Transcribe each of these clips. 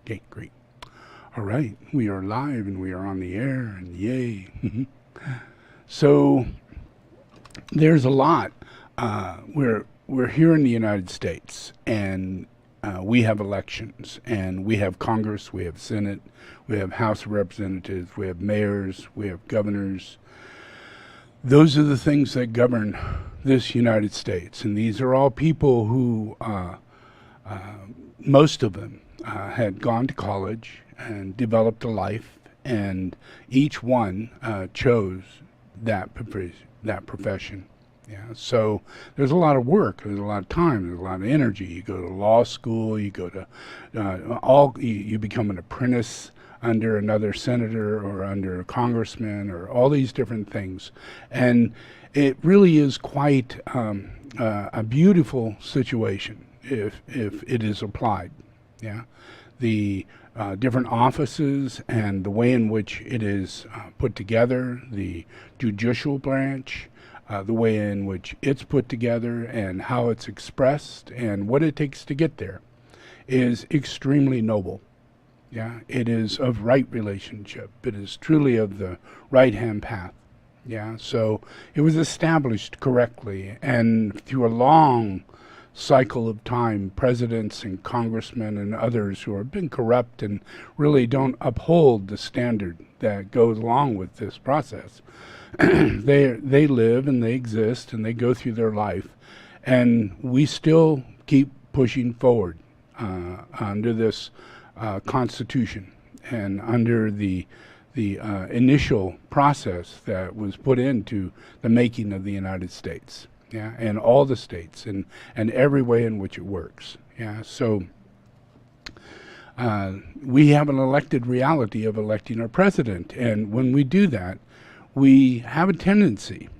Okay, great. All right, we are live and we are on the air, and yay. So there's a lot. We're here in the United States, and we have elections, and we have Congress, we have Senate, we have House of Representatives, we have mayors, we have governors. Those are the things that govern this United States, and these are all people who, most of them, had gone to college and developed a life, and each one chose that profession. Yeah, so there's a lot of work, there's a lot of time, there's a lot of energy. You go to law school, you go to you become an apprentice under another senator or under a congressman or all these different things, and it really is quite a beautiful situation if it is applied. Yeah, the different offices and the way in which it is put together, the judicial branch, the way in which it's put together and how it's expressed and what it takes to get there is extremely noble. Yeah, it is of right relationship. It is truly of the right-hand path. Yeah, so it was established correctly, and through a long cycle of time, presidents and congressmen and others who have been corrupt and really don't uphold the standard that goes along with this process, they live and they exist and they go through their life, and we still keep pushing forward under this Constitution and under the initial process that was put into the making of the United States. Yeah, and all the states and every way in which it works. Yeah, so we have an elected reality of electing our president, and when we do that, we have a tendency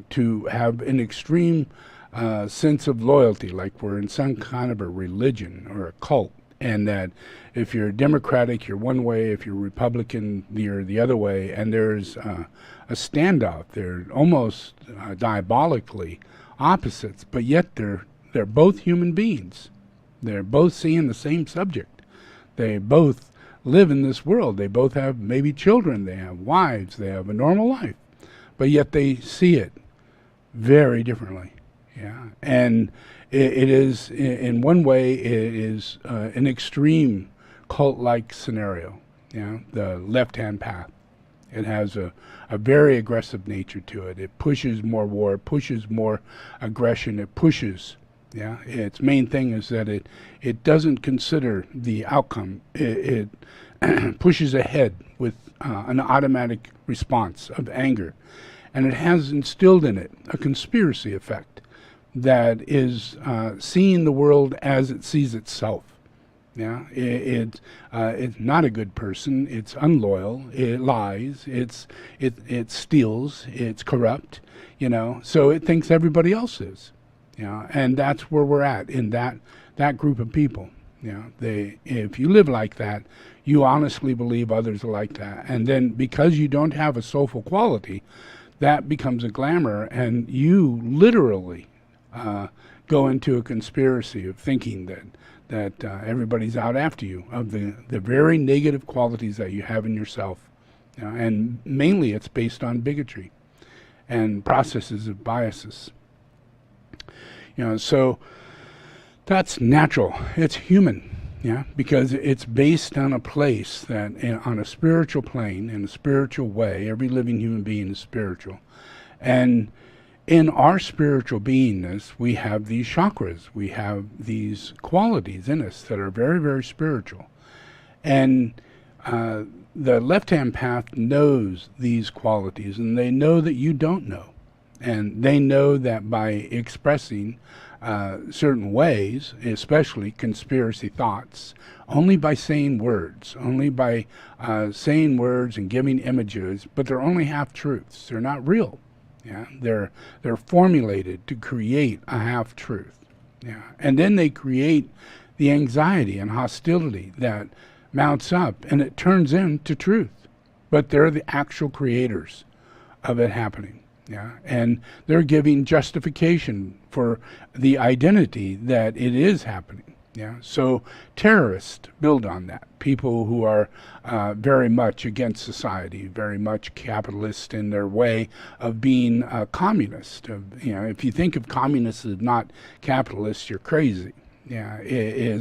to have an extreme sense of loyalty, like we're in some kind of a religion or a cult, and that if you're Democratic, you're one way, if you're Republican, you're the other way, and there's a standoff. They're almost diabolically opposites, but yet they're both human beings. They're both seeing the same subject. They both live in this world. They both have maybe children, they have wives, they have a normal life, but yet they see it very differently. Yeah, and it is, in one way, it is an extreme cult-like scenario. Yeah, the left-hand path. It has a very aggressive nature to it. It pushes more war, it pushes more aggression, it pushes. Yeah, its main thing is that it doesn't consider the outcome. It pushes ahead with an automatic response of anger. And it has instilled in it a conspiracy effect that is seeing the world as it sees itself. Yeah, it's not a good person. It's unloyal. It lies. It steals. It's corrupt. You know, so it thinks everybody else is. Yeah, and that's where we're at in that group of people. Yeah, if you live like that, you honestly believe others are like that, and then because you don't have a soulful quality, that becomes a glamour, and you literally go into a conspiracy of thinking that everybody's out after you, of the very negative qualities that you have in yourself. And mainly it's based on bigotry and processes of biases. So that's natural. It's human, yeah, because it's based on a place that, on a spiritual plane, in a spiritual way. Every living human being is spiritual. And in our spiritual beingness, we have these chakras. We have these qualities in us that are very, very spiritual. And the left-hand path knows these qualities, and they know that you don't know. And they know that by expressing certain ways, especially conspiracy thoughts, only by saying words, only by saying words and giving images, but they're only half-truths. They're not real. Yeah, they're formulated to create a half-truth. Yeah, and then they create the anxiety and hostility that mounts up, and it turns into truth. But they're the actual creators of it happening. Yeah, and they're giving justification for the identity that it is happening. Yeah, so terrorists build on that. People who are very much against society, very much capitalist in their way of being communist. If you think of communists as not capitalists, you're crazy. Yeah, it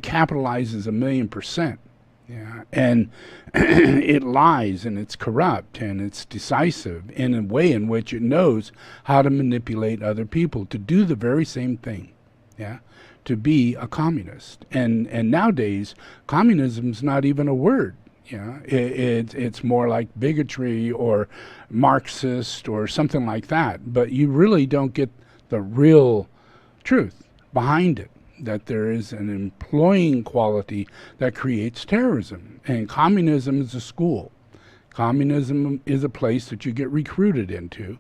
capitalizes 1,000,000%. Yeah, and it lies and it's corrupt and it's decisive in a way in which it knows how to manipulate other people to do the very same thing. Yeah, to be a communist. And nowadays, communism's not even a word. Yeah, it's more like bigotry or Marxist or something like that. But you really don't get the real truth behind it, that there is an employing quality that creates terrorism. And communism is a school. Communism is a place that you get recruited into,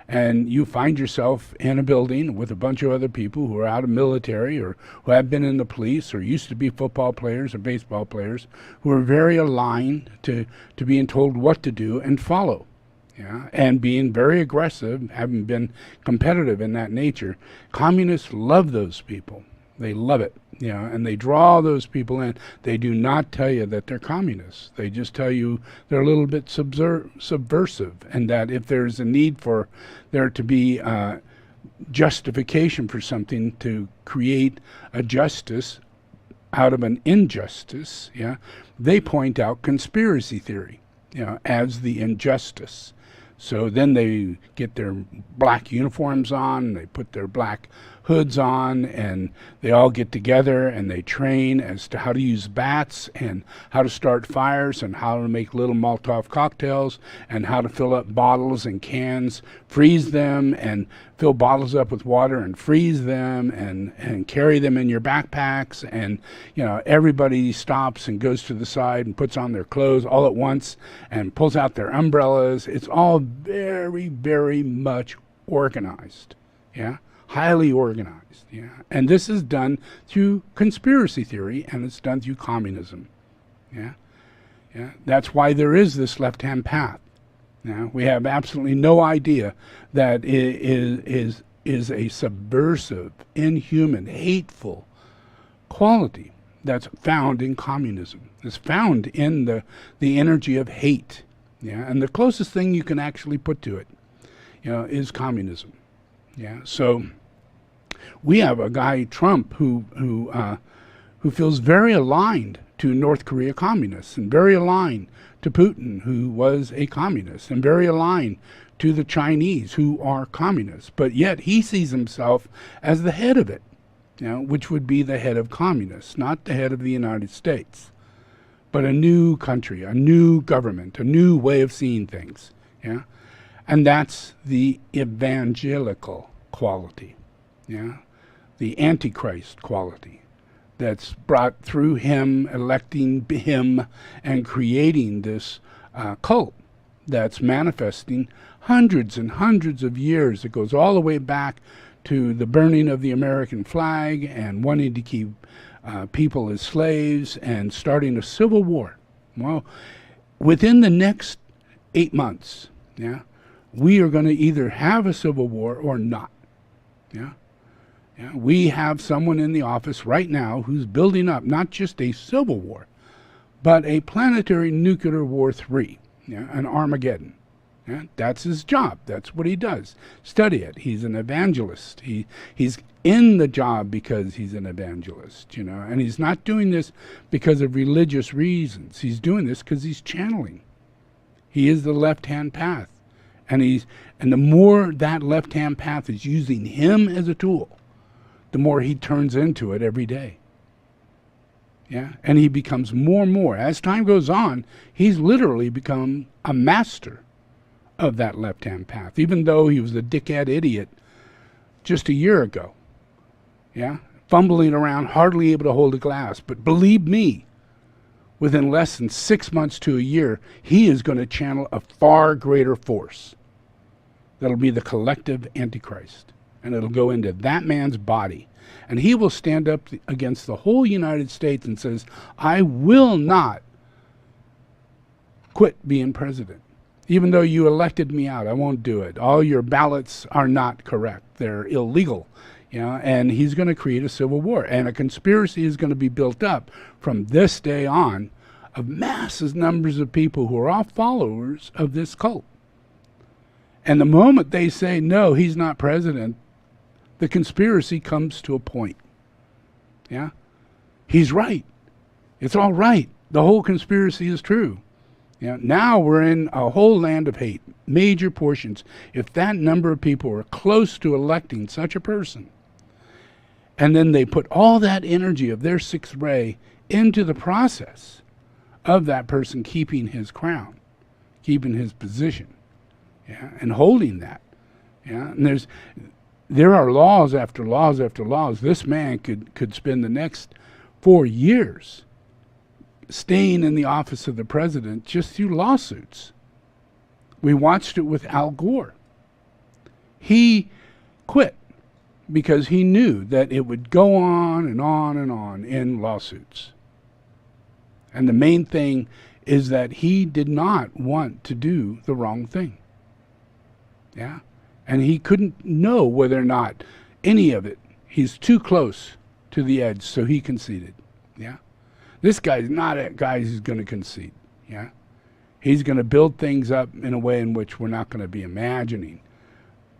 and you find yourself in a building with a bunch of other people who are out of military or who have been in the police or used to be football players or baseball players who are very aligned to being told what to do and follow. Yeah, and being very aggressive, having been competitive in that nature. Communists love those people. They love it, and they draw those people in. They do not tell you that they're communists. They just tell you they're a little bit subversive, and that if there's a need for there to be justification for something to create a justice out of an injustice, they point out conspiracy theory, as the injustice. So then they get their black uniforms on, they put their black hoods on, and they all get together and they train as to how to use bats and how to start fires and how to make little Molotov cocktails and how to fill up bottles and cans, freeze them and fill bottles up with water and freeze them and carry them in your backpacks. And everybody stops and goes to the side and puts on their clothes all at once and pulls out their umbrellas. It's all very, very much organized. Yeah, highly organized. Yeah, and this is done through conspiracy theory, and it's done through communism. Yeah, that's why there is this left-hand path. Yeah, we have absolutely no idea that it is a subversive, inhuman, hateful quality that's found in communism. It's found in the energy of hate. Yeah, and the closest thing you can actually put to it, is communism. Yeah, so we have a guy, Trump, who feels very aligned to North Korea communists and very aligned to Putin, who was a communist, and very aligned to the Chinese, who are communists. But yet he sees himself as the head of it, which would be the head of communists, not the head of the United States, but a new country, a new government, a new way of seeing things. Yeah, and that's the evangelical quality. Yeah, the Antichrist quality that's brought through him, electing him, and creating this cult that's manifesting hundreds and hundreds of years. It goes all the way back to the burning of the American flag and wanting to keep people as slaves and starting a civil war. Well, within the next 8 months, we are going to either have a civil war or not. We have someone in the office right now who's building up not just a civil war, but a planetary nuclear war 3, an Armageddon. That's his job. That's what he does. Study it. He's an evangelist. He's in the job because he's an evangelist, and he's not doing this because of religious reasons. He's doing this because he's channeling. He is the left-hand path, and the more that left-hand path is using him as a tool, the more he turns into it every day. Yeah, and he becomes more and more. As time goes on, he's literally become a master of that left-hand path, even though he was a dickhead idiot just a year ago. Yeah, fumbling around, hardly able to hold a glass. But believe me, within less than 6 months to a year, he is going to channel a far greater force. That'll be the collective Antichrist. And it'll go into that man's body. And he will stand up against the whole United States and says, I will not quit being president. Even though you elected me out, I won't do it. All your ballots are not correct. They're illegal. you know, and he's going to create a civil war. And a conspiracy is going to be built up from this day on of massive numbers of people who are all followers of this cult. And the moment they say, no, he's not president, the conspiracy comes to a point. Yeah? He's right. It's all right. The whole conspiracy is true. Yeah? Now we're in a whole land of hate, major portions. If that number of people are close to electing such a person, and then they put all that energy of their sixth ray into the process of that person keeping his crown, keeping his position, yeah, and holding that. Yeah, and there are laws after laws after laws. This man could spend the next 4 years staying in the office of the president just through lawsuits. We watched it with Al Gore. He quit because he knew that it would go on and on and on in lawsuits. And the main thing is that he did not want to do the wrong thing. Yeah? And he couldn't know whether or not any of it. He's too close to the edge, so he conceded. Yeah? This guy's not a guy who's going to concede. Yeah? He's going to build things up in a way in which we're not going to be imagining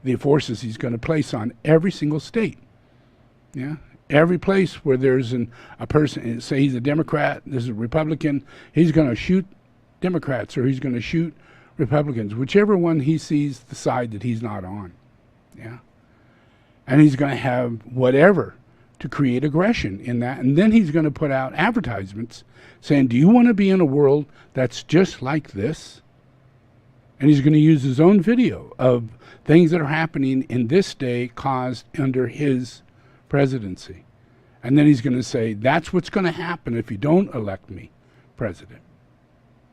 the forces he's going to place on every single state. Yeah? Every place where there's a person, say he's a Democrat, this is a Republican, he's going to shoot Democrats or he's going to shoot Republicans, whichever one he sees the side that he's not on. Yeah? And he's going to have whatever to create aggression in that. And then he's going to put out advertisements saying, do you want to be in a world that's just like this? And he's going to use his own video of things that are happening in this day caused under his presidency. And then he's going to say, that's what's going to happen if you don't elect me president.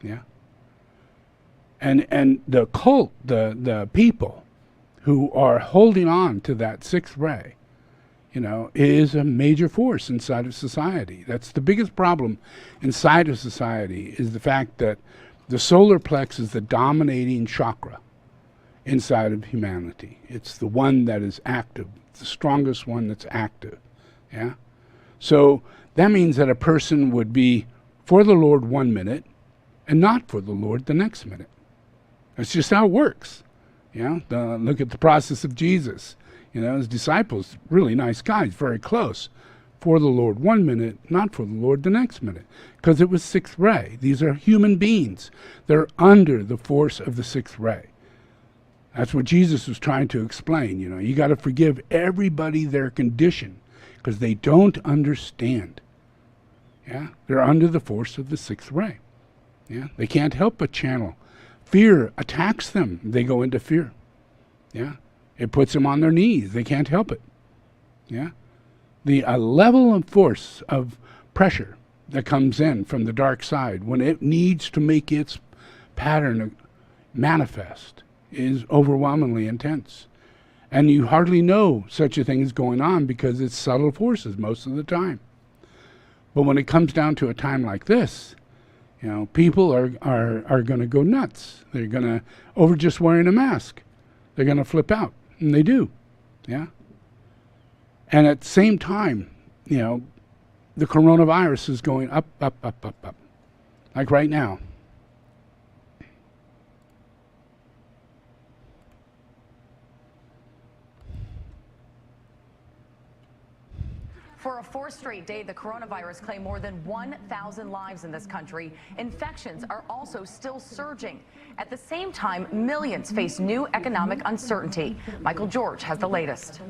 Yeah? And the cult, the people who are holding on to that sixth ray, you know, is a major force inside of society. That's the biggest problem inside of society, is the fact that the solar plex is the dominating chakra inside of humanity. It's the one that is active, the strongest one that's active. Yeah? So that means that a person would be for the Lord 1 minute and not for the Lord the next minute. That's just how it works. You know, look at the process of Jesus. You know, his disciples, really nice guys, very close. For the Lord 1 minute, not for the Lord the next minute. Because it was sixth ray. These are human beings. They're under the force of the sixth ray. That's what Jesus was trying to explain. You know, you got to forgive everybody their condition because they don't understand. Yeah, they're under the force of the sixth ray. Yeah, they can't help but channel. Fear attacks them. They go into fear. Yeah, it puts them on their knees. They can't help it. Yeah, the level of force of pressure that comes in from the dark side when it needs to make its pattern manifest is overwhelmingly intense. And you hardly know such a thing is going on because it's subtle forces most of the time. But when it comes down to a time like this, you know, people are going to go nuts. They're going to, over just wearing a mask, they're going to flip out. And they do. Yeah. And at the same time, you know, the coronavirus is going up, up, up, up, up. Like right now. For a fourth straight day, the coronavirus claimed more than 1,000 lives in this country. Infections are also still surging. At the same time, millions face new economic uncertainty. Michael George has the latest.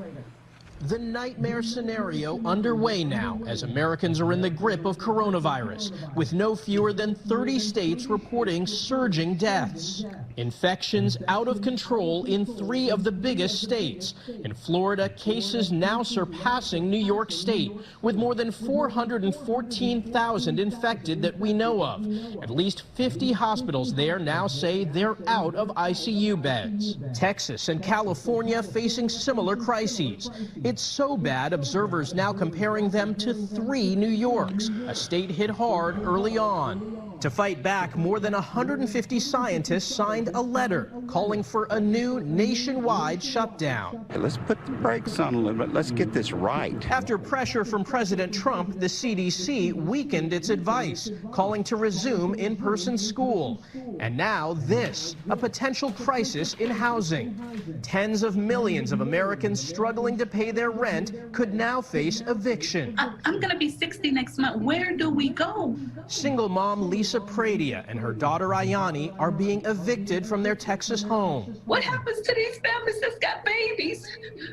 The nightmare scenario underway now as Americans are in the grip of coronavirus, with no fewer than 30 states reporting surging deaths. Infections out of control in 3 of the biggest states. In Florida, cases now surpassing New York State, with more than 414,000 infected that we know of. At least 50 hospitals there now say they're out of ICU beds. Texas and California facing similar crises. It's so bad, observers now comparing them to 3 New Yorks, a state hit hard early on. To fight back, more than 150 scientists signed a letter calling for a new nationwide shutdown. Let's put the brakes on a little bit. Let's get this right. After pressure from President Trump, the CDC weakened its advice, calling to resume in-person school. And now this, a potential crisis in housing. Tens of millions of Americans struggling to pay their rent could now face eviction. I'm going to be 60 next month. Where do we go? Single mom Lisa Pradia and her daughter Ayani are being evicted from their Texas home. What happens to these families that's got babies?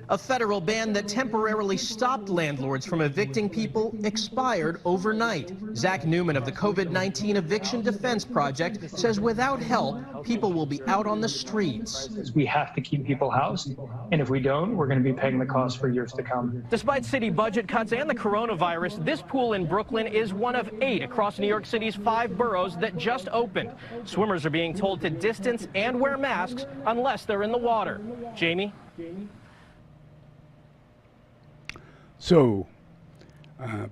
A federal ban that temporarily stopped landlords from evicting people expired overnight. Zach Newman of the COVID-19 Eviction Defense Project says without help, people will be out on the streets. We have to keep people housed, and if we don't, we're going to be paying the cost for years to come. Despite city budget cuts and the coronavirus, this pool in Brooklyn is one of 8 across New York City's 5 boroughs that just opened. Swimmers are being told to distance and wear masks unless they're in the water. Jamie? So,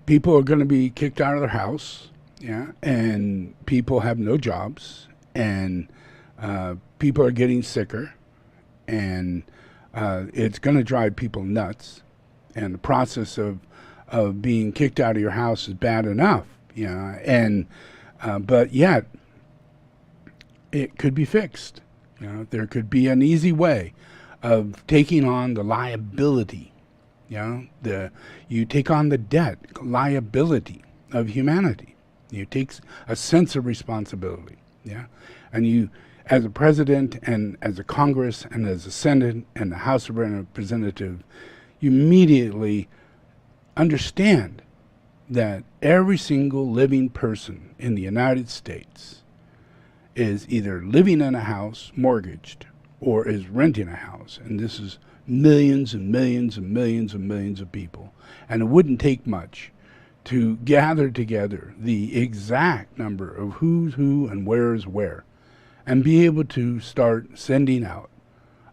people are going to be kicked out of their house, yeah, and people have no jobs, and people are getting sicker, and it's going to drive people nuts, and the process of being kicked out of your house is bad enough, yeah, and but yet it could be fixed. You know, there could be an easy way of taking on the liability. You know, you take on the debt, liability of humanity. You take a sense of responsibility, yeah? And you, as a president and as a Congress and as a Senate and the House of Representatives, you immediately understand that every single living person in the United States is either living in a house, mortgaged, or is renting a house. And this is millions and millions and millions and millions of people. And it wouldn't take much to gather together the exact number of who's who and where is where, and be able to start sending out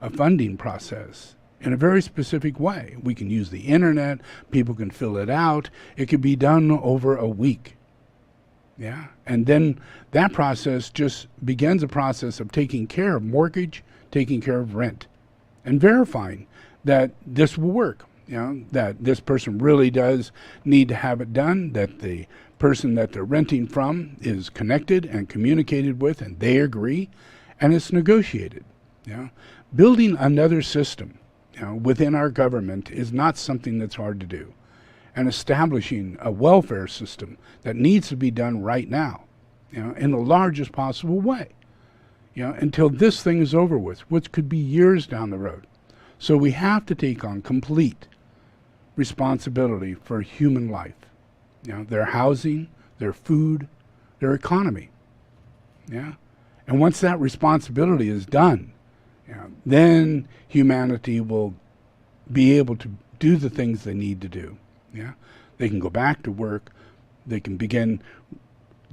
a funding process in a very specific way. We can use the internet, people can fill it out, it could be done over a week. Yeah, and then that process just begins a process of taking care of mortgage, taking care of rent, and verifying that this will work. You know, that this person really does need to have it done, that the person that they're renting from is connected and communicated with, and they agree, and it's negotiated. You know, building another system, you know, within our government is not something that's hard to do. And establishing a welfare system that needs to be done right now, you know, in the largest possible way, you know, until this thing is over with, which could be years down the road. So we have to take on complete responsibility for human life, you know, their housing, their food, their economy, yeah. And once that responsibility is done, you know, then humanity will be able to do the things they need to do. Yeah, they can go back to work. They can begin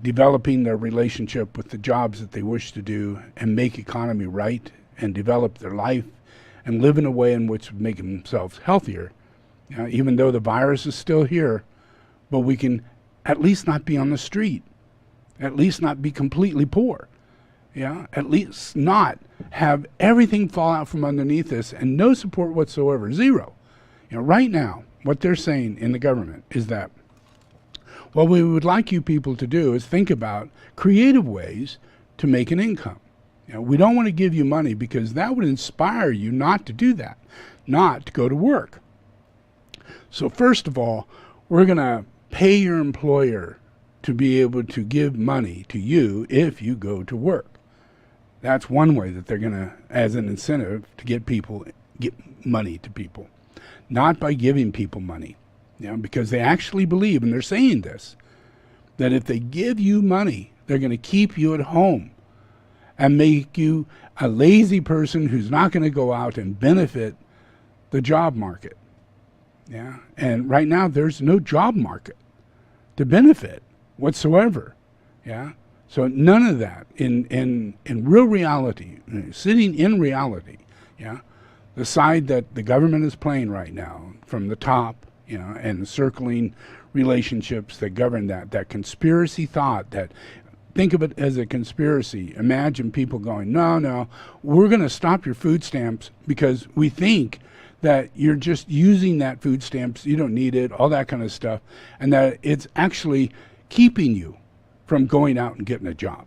developing their relationship with the jobs that they wish to do and make economy right and develop their life and live in a way in which would make themselves healthier. You know, even though the virus is still here, but we can at least not be on the street, at least not be completely poor. Yeah, at least not have everything fall out from underneath us and no support whatsoever, zero. You know, right now, what they're saying in the government is that what we would like you people to do is think about creative ways to make an income. You know, we don't want to give you money because that would inspire you not to do that, not to go to work. So first of all, we're going to pay your employer to be able to give money to you if you go to work. That's one way that they're going to, as an incentive, to get money to people. Not by giving people money, you know, because they actually believe, and they're saying this, that if they give you money, they're going to keep you at home and make you a lazy person who's not going to go out and benefit the job market. Yeah, and right now there's no job market to benefit whatsoever. Yeah, so none of that in real reality, sitting in reality. Yeah. The side that the government is playing right now, from the top, you know, and the circling relationships that govern that conspiracy thought that think of it as a conspiracy. Imagine people going, no, no, we're going to stop your food stamps because we think that you're just using that food stamps, you don't need it, all that kind of stuff, and that it's actually keeping you from going out and getting a job,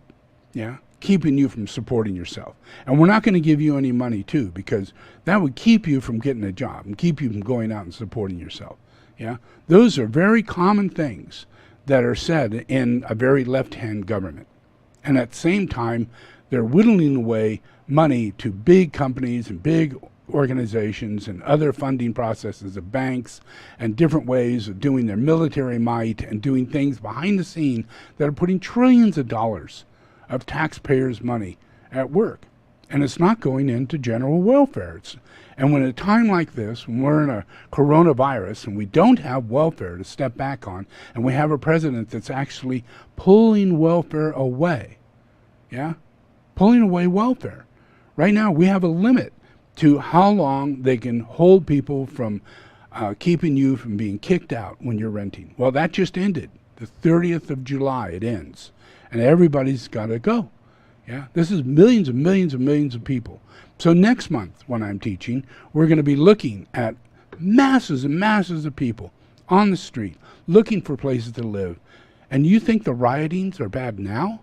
yeah? Keeping you from supporting yourself. And we're not going to give you any money, too, because that would keep you from getting a job and keep you from going out and supporting yourself, yeah? Those are very common things that are said in a very left-hand government. And at the same time, they're whittling away money to big companies and big organizations and other funding processes of banks and different ways of doing their military might and doing things behind the scene that are putting trillions of dollars of taxpayers' money at work. And it's not going into general welfare. And when at a time like this, when we're in a coronavirus and we don't have welfare to step back on, and we have a president that's actually pulling welfare away, yeah? Pulling away welfare. Right now, we have a limit to how long they can hold people from keeping you from being kicked out when you're renting. Well, that just ended. The 30th of July, it ends. And everybody's got to go. Yeah, this is millions and millions and millions of people. So next month, when I'm teaching, we're going to be looking at masses and masses of people on the street, looking for places to live. And you think the riotings are bad now?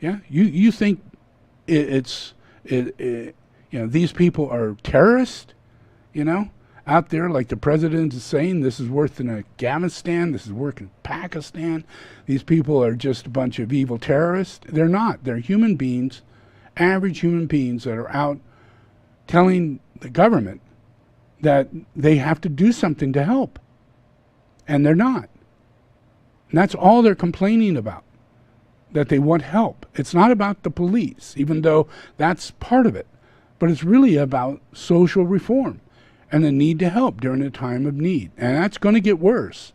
Yeah, you think these people are terrorists, out there, like the president is saying, this is worse than Afghanistan, this is worse than Pakistan. These people are just a bunch of evil terrorists. They're not. They're human beings, average human beings that are out telling the government that they have to do something to help. And they're not. And that's all they're complaining about, that they want help. It's not about the police, even though that's part of it. But it's really about social reform and the need to help during a time of need. And that's going to get worse.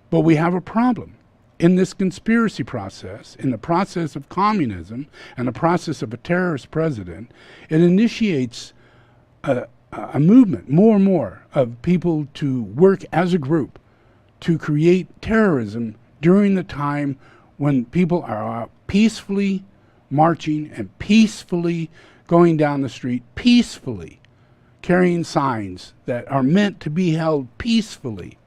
But we have a problem. In this conspiracy process, in the process of communism and the process of a terrorist president, it initiates a movement, more and more, of people to work as a group to create terrorism during the time when people are peacefully marching and peacefully going down the street, peacefully carrying signs that are meant to be held peacefully.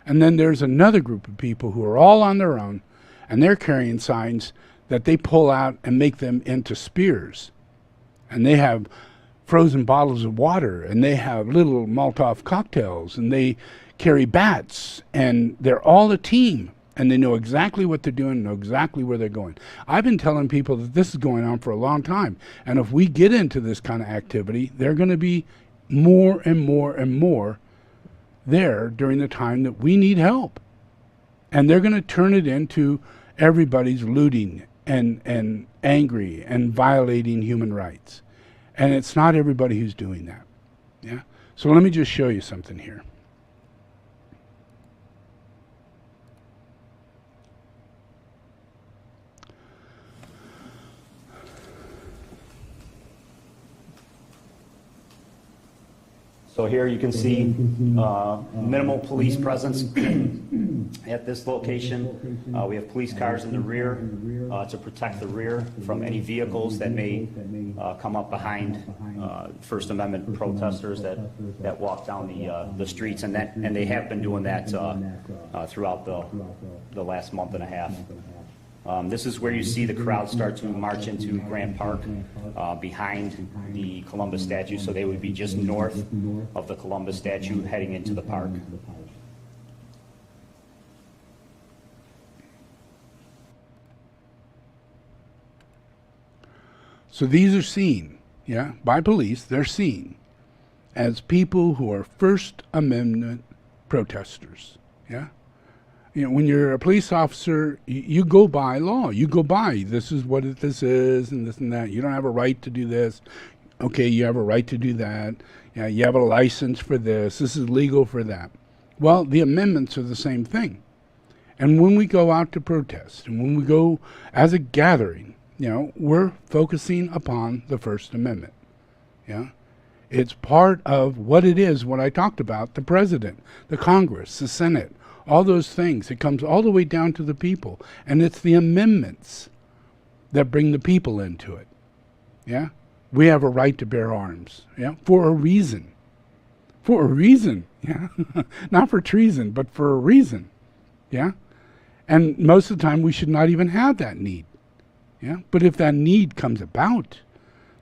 And then there's another group of people who are all on their own, and they're carrying signs that they pull out and make them into spears. And they have frozen bottles of water, and they have little Molotov cocktails, and they carry bats, and they're all a team. And they know exactly what they're doing, know exactly where they're going. I've been telling people that this is going on for a long time. And if we get into this kind of activity, they're going to be more and more and more there during the time that we need help. And they're going to turn it into everybody's looting and angry and violating human rights. And it's not everybody who's doing that. Yeah. So let me just show you something here. So here you can see minimal police presence at this location. We have police cars in the rear to protect the rear from any vehicles that may come up behind First Amendment protesters that walk down the streets, and they have been doing that throughout the last month and a half. This is where you see the crowd start to march into Grant Park behind the Columbus statue. So they would be just north of the Columbus statue heading into the park. So these are seen, yeah, by police. They're seen as people who are First Amendment protesters, yeah. When you're a police officer, you go by law. You go by, this is what this is and this and that. You don't have a right to do this. Okay, you have a right to do that. Yeah, you have a license for this. This is legal for that. Well, the amendments are the same thing. And when we go out to protest, and when we go as a gathering, we're focusing upon the First Amendment. Yeah. It's part of what it is, what I talked about, the president, the Congress, the Senate, all those things. It comes all the way down to the people. And it's the amendments that bring the people into it. Yeah? We have a right to bear arms. Yeah? For a reason. For a reason. Yeah? Not for treason, but for a reason. Yeah? And most of the time we should not even have that need. Yeah? But if that need comes about,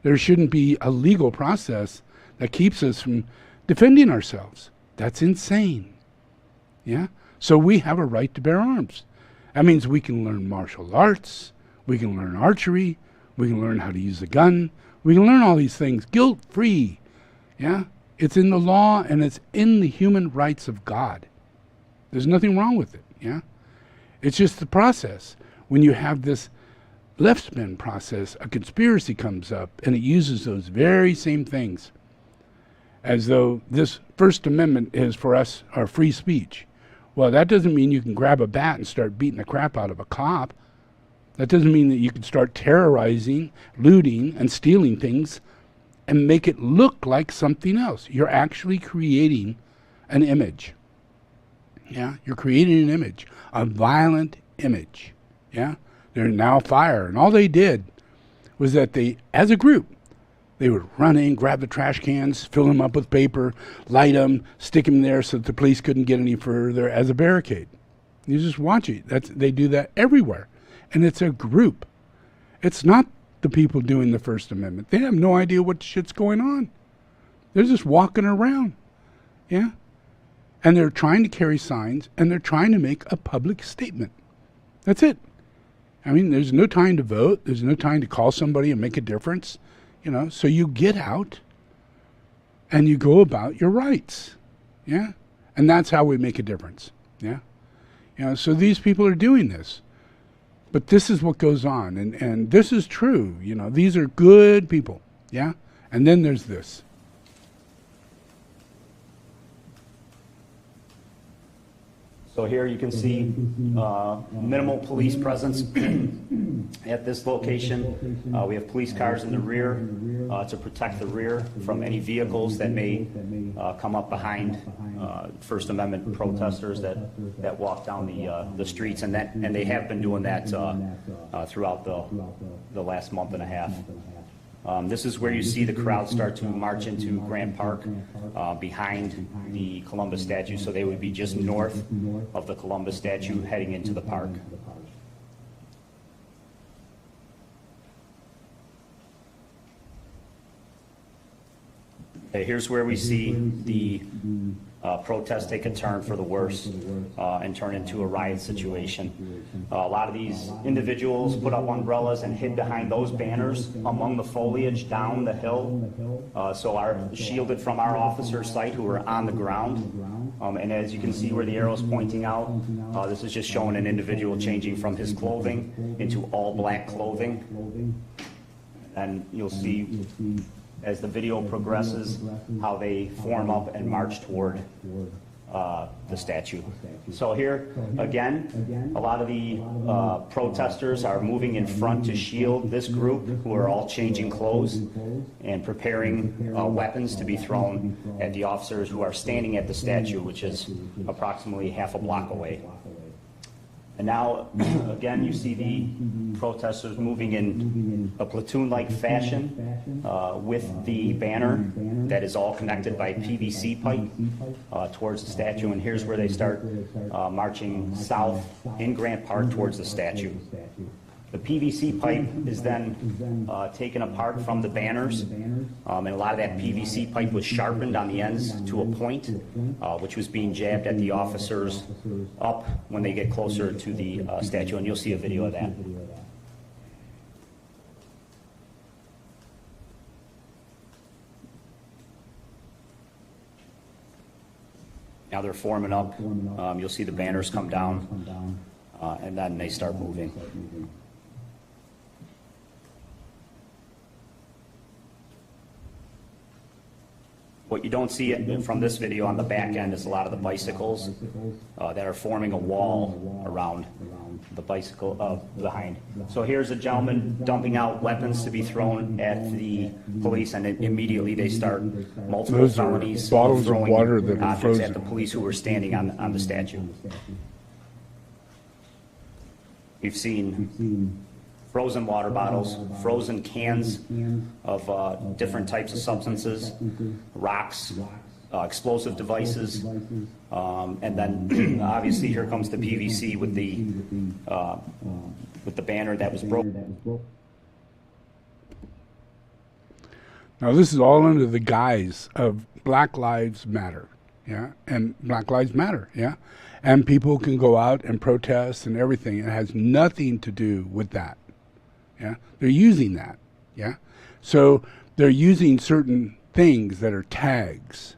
there shouldn't be a legal process that keeps us from defending ourselves. That's insane. Yeah? So we have a right to bear arms. That means we can learn martial arts, we can learn archery, we can learn how to use a gun, we can learn all these things guilt-free. Yeah? It's in the law and it's in the human rights of God. There's nothing wrong with it. Yeah? It's just the process. When you have this left spin process, a conspiracy comes up and it uses those very same things, as though this First Amendment is for us, our free speech. Well, that doesn't mean you can grab a bat and start beating the crap out of a cop. That doesn't mean that you can start terrorizing, looting, and stealing things and make it look like something else. You're actually creating an image. Yeah, you're creating an image, a violent image. Yeah, they're now fire, and all they did was that they, as a group, they would run in, grab the trash cans, fill them up with paper, light them, stick them there so that the police couldn't get any further as a barricade. You just watch it. They do that everywhere. And it's a group. It's not the people doing the First Amendment. They have no idea what shit's going on. They're just walking around. Yeah? And they're trying to carry signs, and they're trying to make a public statement. That's it. I mean, there's no time to vote. There's no time to call somebody and make a difference. You know, so you get out and you go about your rights. Yeah? And that's how we make a difference. Yeah? You know, so these people are doing this. But this is what goes on. And this is true. You know, these are good people. Yeah? And then there's this. So here you can see minimal police presence at this location. We have police cars in the rear to protect the rear from any vehicles that may come up behind First Amendment protesters that walk down the streets, and they have been doing that throughout the last month and a half. This is where you see the crowd start to march into Grant Park behind the Columbus statue, so they would be just north of the Columbus statue heading into the park. Okay, here's where we see the protests take a turn for the worse and turn into a riot situation. A lot of these individuals put up umbrellas and hid behind those banners among the foliage down the hill, so are shielded from our officers' sight who are on the ground. And as you can see where the arrow is pointing out, this is just showing an individual changing from his clothing into all black clothing. And you'll see as the video progresses how they form up and march toward the statue. So here, again, a lot of the protesters are moving in front to shield this group who are all changing clothes and preparing weapons to be thrown at the officers who are standing at the statue, which is approximately half a block away. And now, again, you see the protesters moving in a platoon-like fashion with the banner that is all connected by PVC pipe towards the statue. And here's where they start marching south in Grant Park towards the statue. The PVC pipe is then taken apart from the banners, and a lot of that PVC pipe was sharpened on the ends to a point, which was being jabbed at the officers up when they get closer to the statue, and you'll see a video of that. Now they're forming up. You'll see the banners come down, and then they start moving. What What you don't see from this video on the back end is a lot of the bicycles that are forming a wall around the bicycle behind. So here's a gentleman dumping out weapons to be thrown at the police, and immediately they start multiple Those are felonies bottles of throwing water that are objects frozen. at the police who were standing on the statue. We've seen frozen water bottles, frozen cans of different types of substances, rocks, explosive devices, and then obviously here comes the PVC with the banner that was broken. Now this is all under the guise of Black Lives Matter, yeah, and Black Lives Matter, yeah, and people can go out and protest and everything. It has nothing to do with that, yeah. They're using that, yeah. So they're using certain things that are tags,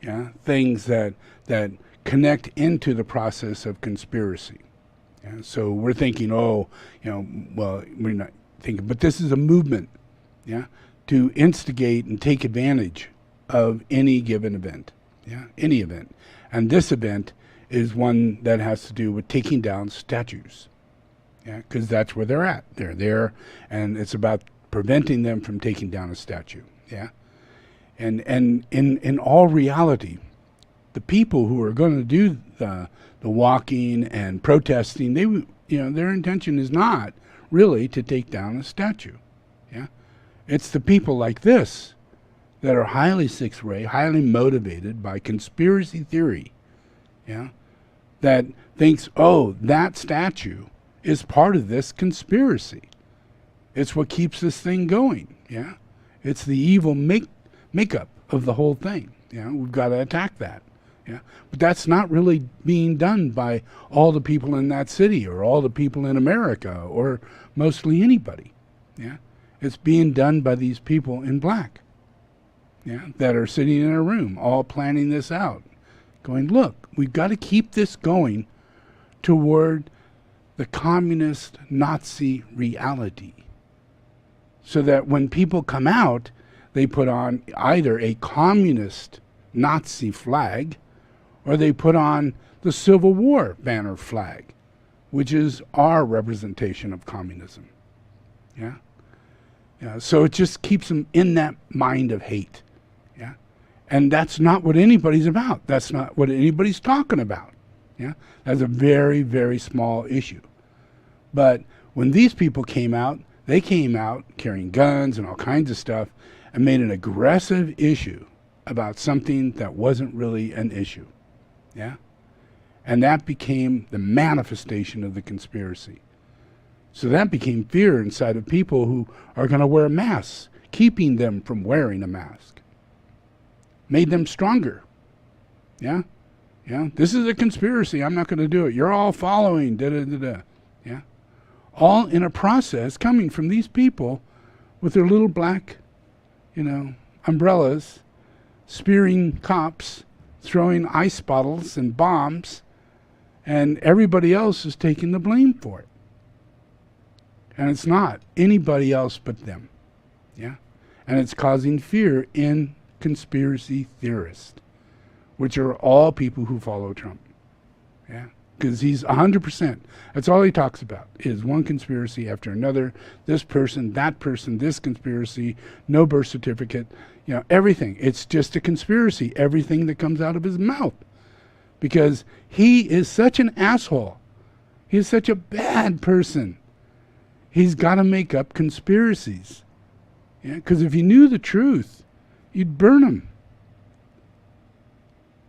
yeah, things that connect into the process of conspiracy. Yeah? So we're thinking, oh, well, we're not thinking, but this is a movement, yeah, to instigate and take advantage of any given event, yeah, any event. And this event is one that has to do with taking down statues, yeah, because that's where they're at. They're there, and it's about preventing them from taking down a statue, yeah. And in all reality, the people who are going to do the walking and protesting, their intention is not really to take down a statue, yeah. It's the people like this that are highly sixth ray, highly motivated by conspiracy theory, yeah, that thinks, oh, that statue is part of this conspiracy. It's what keeps this thing going, yeah. It's the evil makeup of the whole thing, yeah. We've got to attack that, yeah. But that's not really being done by all the people in that city or all the people in America or mostly anybody, yeah. It's being done by these people in black, yeah, that are sitting in a room all planning this out, going, look, we've got to keep this going toward the communist Nazi reality, so that when people come out, they put on either a communist Nazi flag or they put on the Civil War banner flag, which is our representation of communism, yeah. Yeah, so it just keeps them in that mind of hate, yeah? And that's not what anybody's about. That's not what anybody's talking about, yeah? That's a very, very small issue. But when these people came out, they came out carrying guns and all kinds of stuff and made an aggressive issue about something that wasn't really an issue, yeah? And that became the manifestation of the conspiracy. So that became fear inside of people who are going to wear masks, keeping them from wearing a mask. Made them stronger. Yeah? Yeah? This is a conspiracy. I'm not going to do it. You're all following. Da-da-da-da. Yeah? All in a process coming from these people with their little black, umbrellas, spearing cops, throwing ice bottles and bombs, and everybody else is taking the blame for it. And it's not anybody else but them, yeah? And it's causing fear in conspiracy theorists, which are all people who follow Trump, yeah? Because he's 100%. That's all he talks about is one conspiracy after another. This person, that person, this conspiracy, no birth certificate, everything. It's just a conspiracy, everything that comes out of his mouth. Because he is such an asshole. He is such a bad person. He's got to make up conspiracies. Yeah, because if you knew the truth, you'd burn them.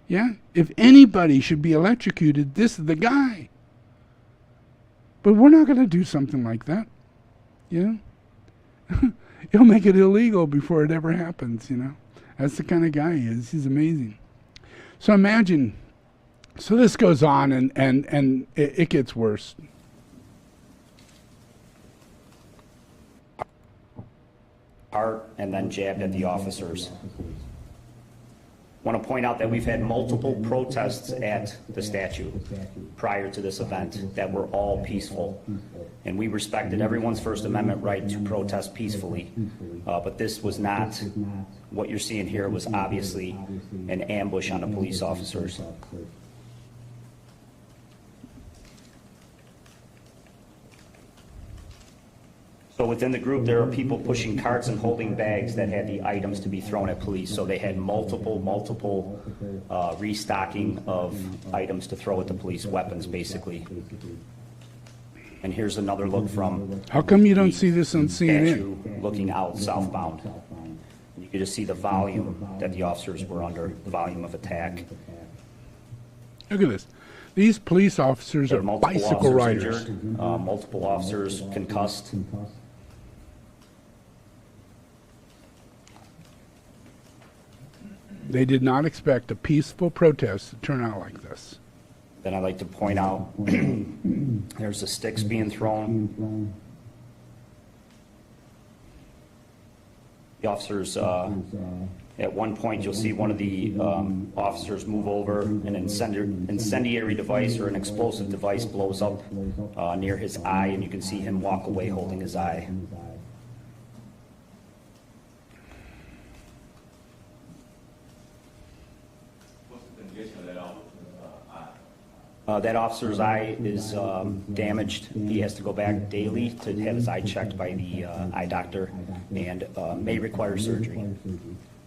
Yeah? If anybody should be electrocuted, this is the guy. But we're not going to do something like that. You know? He'll make it illegal before it ever happens, That's the kind of guy he is. He's amazing. So imagine, so this goes on and it gets worse. Heart and then jabbed at the officers. Want to point out that we've had multiple protests at the statue prior to this event that were all peaceful, and we respected everyone's First Amendment right to protest peacefully, but this was not what you're seeing here was obviously an ambush on the police officers. So within the group, there are people pushing carts and holding bags that had the items to be thrown at police. So they had multiple restocking of items to throw at the police, weapons basically. And here's another look from... How come you don't see this on statue CNN? looking out southbound. You can just see the volume that the officers were under, the volume of attack. Look at this. These police officers There are are multiple bicycle officers riders. injured, multiple officers concussed. They did not expect a peaceful protest to turn out like this. Then I'd like to point out, there's the sticks being thrown. The officers, at one point, you'll see one of the officers move over, an incendiary device or an explosive device blows up near his eye, and you can see him walk away holding his eye. That officer's eye is damaged. He has to go back daily to have his eye checked by the eye doctor and may require surgery.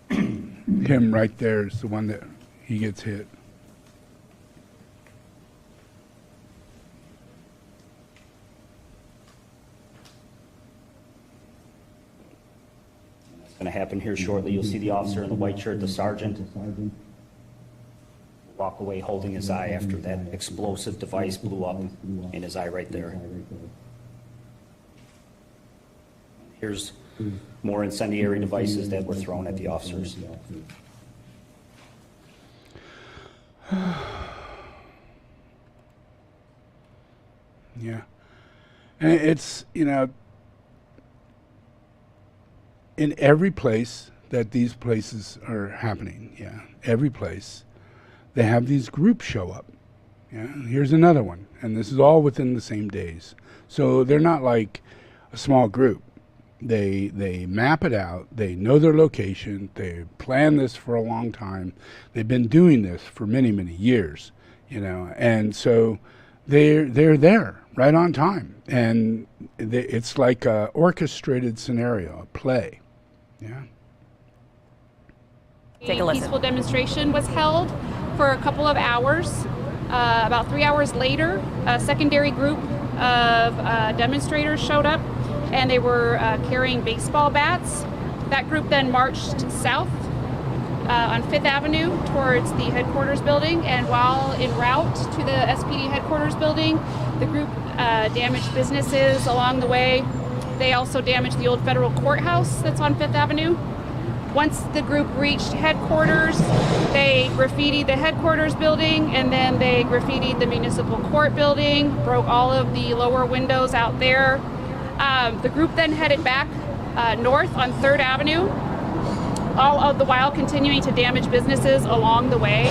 Him right there is the one that he gets hit. It's going to happen here shortly. You'll see the officer in the white shirt, the sergeant, walk away holding his eye after that explosive device blew up in his eye right there. Here's more incendiary devices that were thrown at the officers. Yeah. And it's, you know, in every place that these places are happening, yeah, every place, they have these groups show up. Yeah, here's another one, and this is all within the same days. So they're not like a small group. They map it out. They know their location. They plan this for a long time. They've been doing this for many, many years, you know, and so they're there right on time, and it's like a orchestrated scenario, a play. Yeah. Take a peaceful demonstration was held for a couple of hours. About 3 hours later, a secondary group of demonstrators showed up, and they were carrying baseball bats. That group then marched south on 5th Avenue towards the headquarters building, and while en route to the SPD headquarters building, the group damaged businesses along the way. They also damaged the old federal courthouse that's on 5th Avenue. Once the group reached headquarters, they graffitied the headquarters building, and then they graffitied the municipal court building, broke all of the lower windows out there. The group then headed back north on 3rd Avenue, all of the while continuing to damage businesses along the way.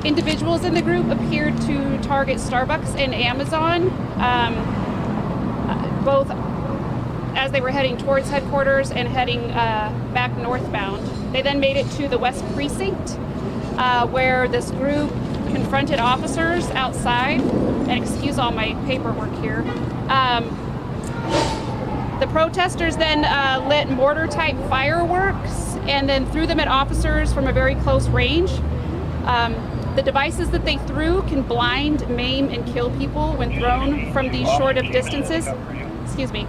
Individuals in the group appeared to target Starbucks and Amazon, both as they were heading towards headquarters and heading back northbound. They then made it to the West Precinct, where this group confronted officers outside, and excuse all my paperwork here. The protesters then lit mortar-type fireworks and then threw them at officers from a very close range. The devices that they threw can blind, maim, and kill people when thrown from these short of distances. Excuse me.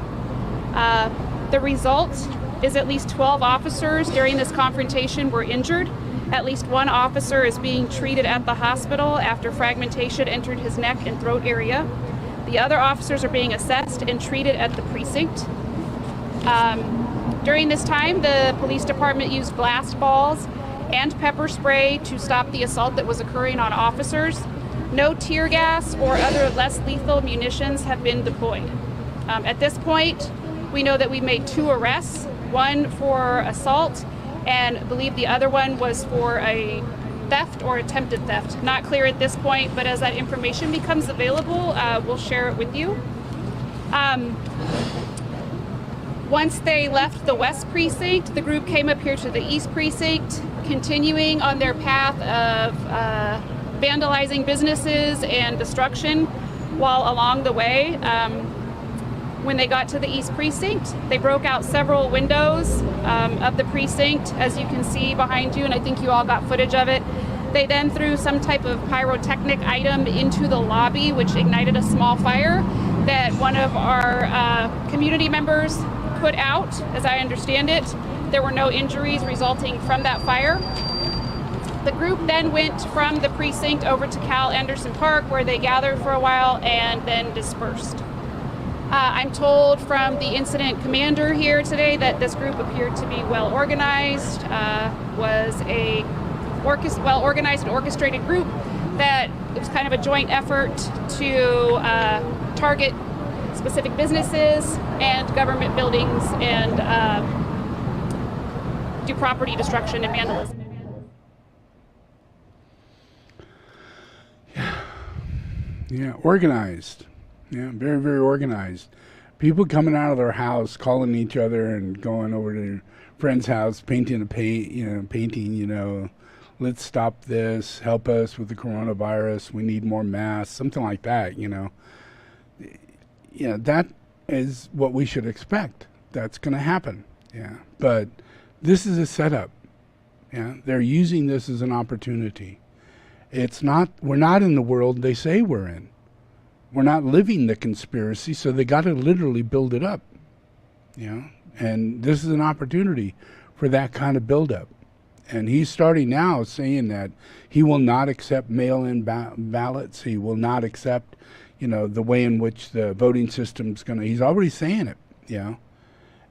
The result is at least 12 officers during this confrontation were injured. At least one officer is being treated at the hospital after fragmentation entered his neck and throat area. The other officers are being assessed and treated at the precinct. During this time, the police department used blast balls and pepper spray to stop the assault that was occurring on officers. No tear gas or other less lethal munitions have been deployed. At this point, we know that we made 2 arrests, one for assault, and believe the other one was for a theft or attempted theft. Not clear at this point, but as that information becomes available, we'll share it with you. Once they left the West Precinct, the group came up here to the East Precinct, continuing on their path of vandalizing businesses and destruction. While along the way, when they got to the East Precinct, they broke out several windows of the precinct, as you can see behind you, and I think you all got footage of it. They then threw some type of pyrotechnic item into the lobby, which ignited a small fire that one of our community members put out, as I understand it. There were no injuries resulting from that fire. The group then went from the precinct over to Cal Anderson Park, where they gathered for a while and then dispersed. I'm told from the incident commander here today that this group appeared to be well organized, was a well organized and orchestrated group, that it was kind of a joint effort to target specific businesses and government buildings and do property destruction and vandalism. Yeah, organized. Yeah, very, very organized. People coming out of their house, calling each other and going over to their friend's house, painting, let's stop this, help us with the coronavirus, we need more masks, something like that, that is what we should expect. That's going to happen. Yeah, but this is a setup. Yeah, they're using this as an opportunity. We're not in the world they say we're in. We're not living the conspiracy, so they got to literally build it up. And this is an opportunity for that kind of buildup. And he's starting now saying that he will not accept mail-in ballots. He will not accept, the way in which the voting system's going to, he's already saying it,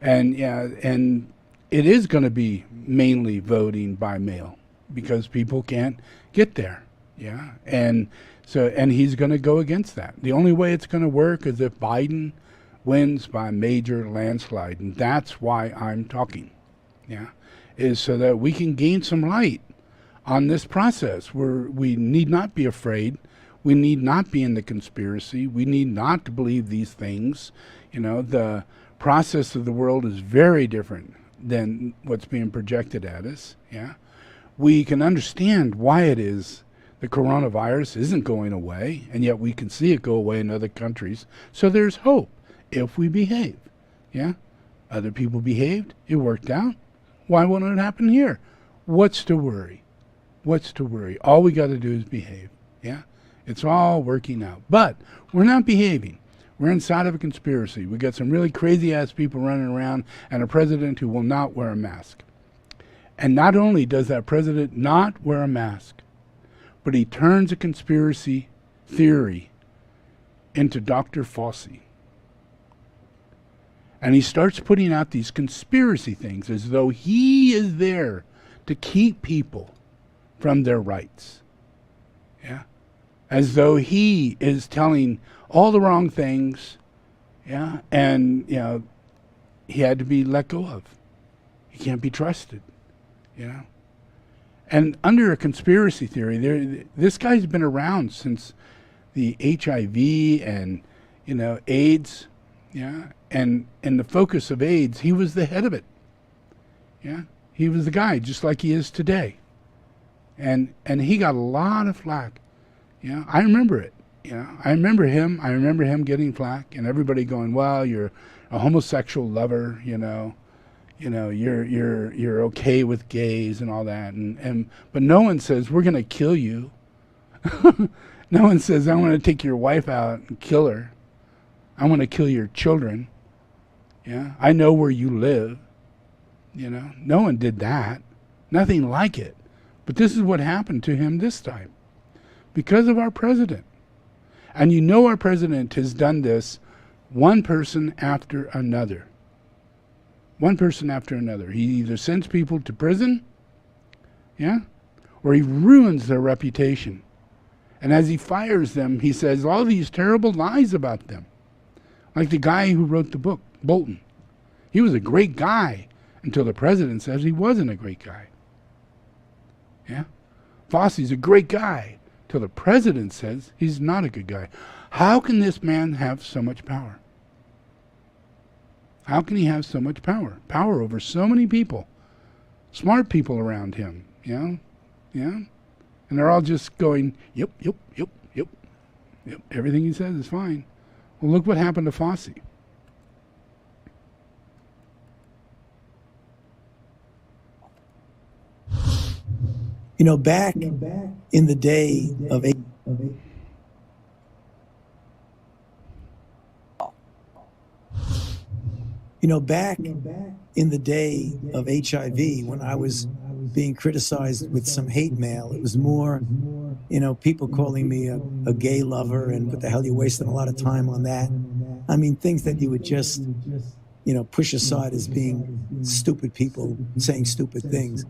And it is going to be mainly voting by mail because people can't get there. Yeah. And he's going to go against that. The only way it's going to work is if Biden wins by a major landslide. And that's why I'm talking. Yeah. Is so that we can gain some light on this process where we need not be afraid. We need not be in the conspiracy. We need not to believe these things. The process of the world is very different than what's being projected at us. Yeah. We can understand why it is the coronavirus isn't going away, and yet we can see it go away in other countries. So there's hope if we behave. Yeah? Other people behaved. It worked out. Why won't it happen here? What's to worry? What's to worry? All we got to do is behave. Yeah? It's all working out. But we're not behaving. We're inside of a conspiracy. We got some really crazy-ass people running around and a president who will not wear a mask. And not only does that president not wear a mask, but he turns a conspiracy theory into Dr. Fauci. And he starts putting out these conspiracy things as though he is there to keep people from their rights. Yeah? As though he is telling all the wrong things, yeah? And, he had to be let go of. He can't be trusted, And under a conspiracy theory, this guy's been around since the HIV and, AIDS, yeah? And the focus of AIDS, he was the head of it. Yeah? He was the guy, just like he is today. And he got a lot of flack. Yeah? I remember it. Yeah? I remember him getting flack and everybody going, well, you're a homosexual lover, you're okay with gays and all that, but no one says we're going to kill you. No one says I want to take your wife out and kill her. I want to kill your children. Yeah, I know where you live. No one did that. Nothing like it. But this is what happened to him this time, because of our president. And our president has done this, one person after another. One person after another. He either sends people to prison, yeah, or he ruins their reputation. And as he fires them, he says all these terrible lies about them. Like the guy who wrote the book, Bolton. He was a great guy until the president says he wasn't a great guy. Yeah? Fauci's a great guy till the president says he's not a good guy. How can this man have so much power? How can he have so much power? Power over so many people, smart people around him, yeah? And they're all just going, yep. Everything he says is fine. Well, look what happened to Fossey. You know, back in the day of back in the day of HIV, when I was being criticized with some hate mail, it was more, people calling me a gay lover and what the hell, you're wasting a lot of time on that. I mean, things that you would just, push aside as being stupid people saying stupid things.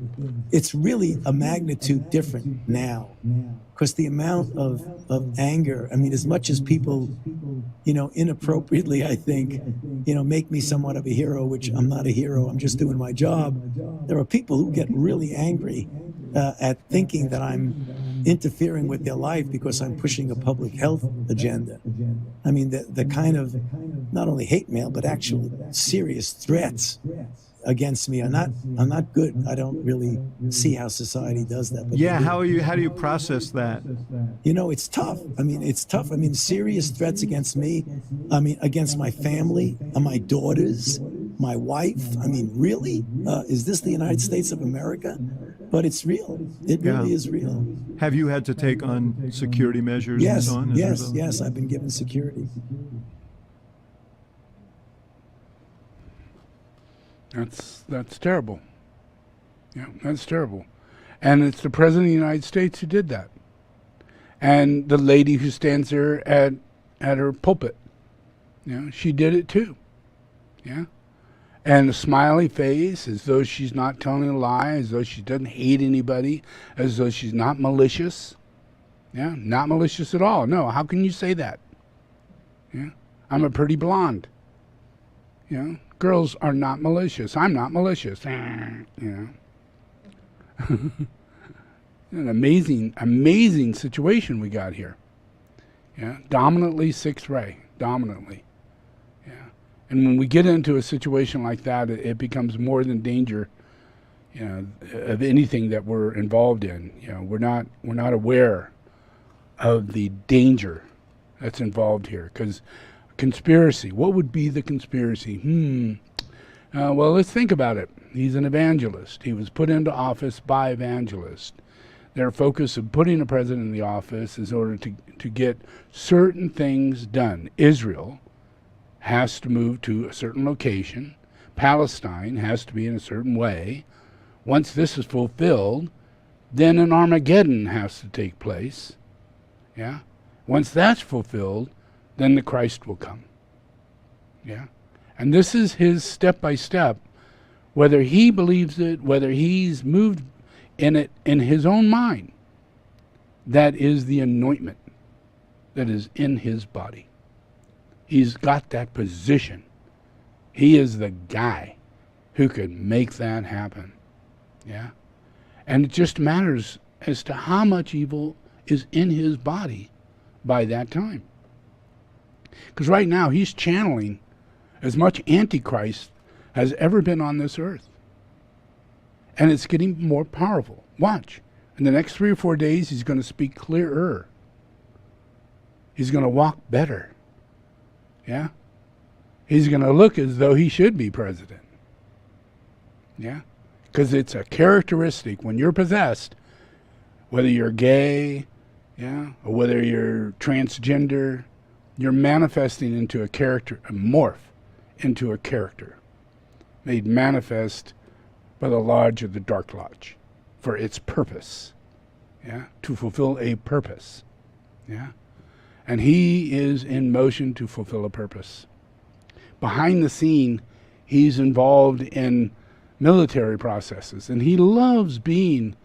It's really a magnitude different now, because the amount of anger, I mean, as much as people, inappropriately, I think, make me somewhat of a hero, which I'm not a hero, I'm just doing my job. There are people who get really angry at thinking that I'm interfering with their life because I'm pushing a public health agenda. I mean, the kind of, not only hate mail, but actual serious threats against me are not good. I don't really see how society does that. But yeah, how do you process that? It's tough. I mean, it's tough. I mean, serious threats against me. I mean, against my family, my daughters, my wife. I mean, really? Is this the United States of America? But it's real. It really is real. Have you had to take on security measures? Yes, and so on? Yes. I've been given security. That's terrible. Yeah, that's terrible. And it's the President of the United States who did that. And the lady who stands there at her pulpit, she did it too. Yeah. And a smiley face, as though she's not telling a lie, as though she doesn't hate anybody, as though she's not malicious. Yeah, not malicious at all. No, how can you say that? Yeah, I'm a pretty blonde. Girls are not malicious. I'm not malicious. An amazing situation we got here. Yeah, dominantly sixth ray, dominantly. Yeah, and when we get into a situation like that, it becomes more than danger, of anything that we're involved in. We're not aware of the danger that's involved here, because conspiracy. What would be the conspiracy? Well, let's think about it. He's an evangelist. He was put into office by evangelists. Their focus of putting a president in the office is in order to get certain things done. Israel has to move to a certain location. Palestine has to be in a certain way. Once this is fulfilled, then an Armageddon has to take place. Yeah? Once that's fulfilled, then the Christ will come. Yeah? And this is his step-by-step, whether he believes it, whether he's moved in it in his own mind. That is the anointment that is in his body. He's got that position. He is the guy who could make that happen. Yeah? And it just matters as to how much evil is in his body by that time. Because right now he's channeling as much Antichrist as ever been on this earth. And it's getting more powerful. Watch. In the next 3 or 4 days, he's going to speak clearer. He's going to walk better. Yeah? He's going to look as though he should be president. Yeah? Because it's a characteristic when you're possessed, whether you're gay, yeah, or whether you're transgender, you're manifesting into a character, a morph into a character made manifest by the Lodge of the Dark Lodge for its purpose, yeah, to fulfill a purpose, yeah. And he is in motion to fulfill a purpose. Behind the scene, he's involved in military processes, and he loves being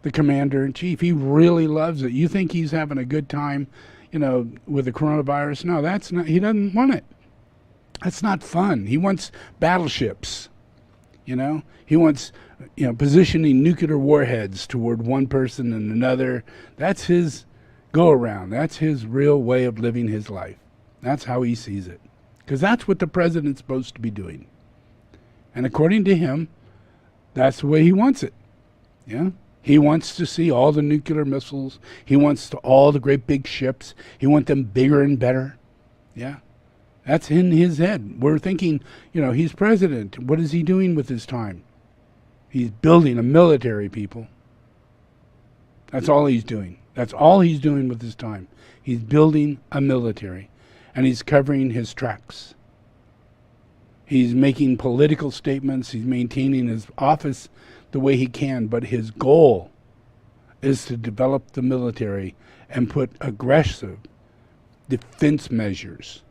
the commander-in-chief. He really loves it. You think he's having a good time, with the coronavirus? No, that's not. He doesn't want it. That's not fun. He wants battleships. He wants, positioning nuclear warheads toward one person and another. That's his go-around. That's his real way of living his life. That's how he sees it. because that's what the president's supposed to be doing. And according to him, that's the way he wants it. Yeah. He wants to see all the nuclear missiles. He wants all the great big ships. He wants them bigger and better. Yeah. That's in his head. We're thinking, he's president. What is he doing with his time? He's building a military, people. That's all he's doing. That's all he's doing with his time. He's building a military, and he's covering his tracks. He's making political statements. He's maintaining his office the way he can, but his goal is to develop the military and put aggressive defense measures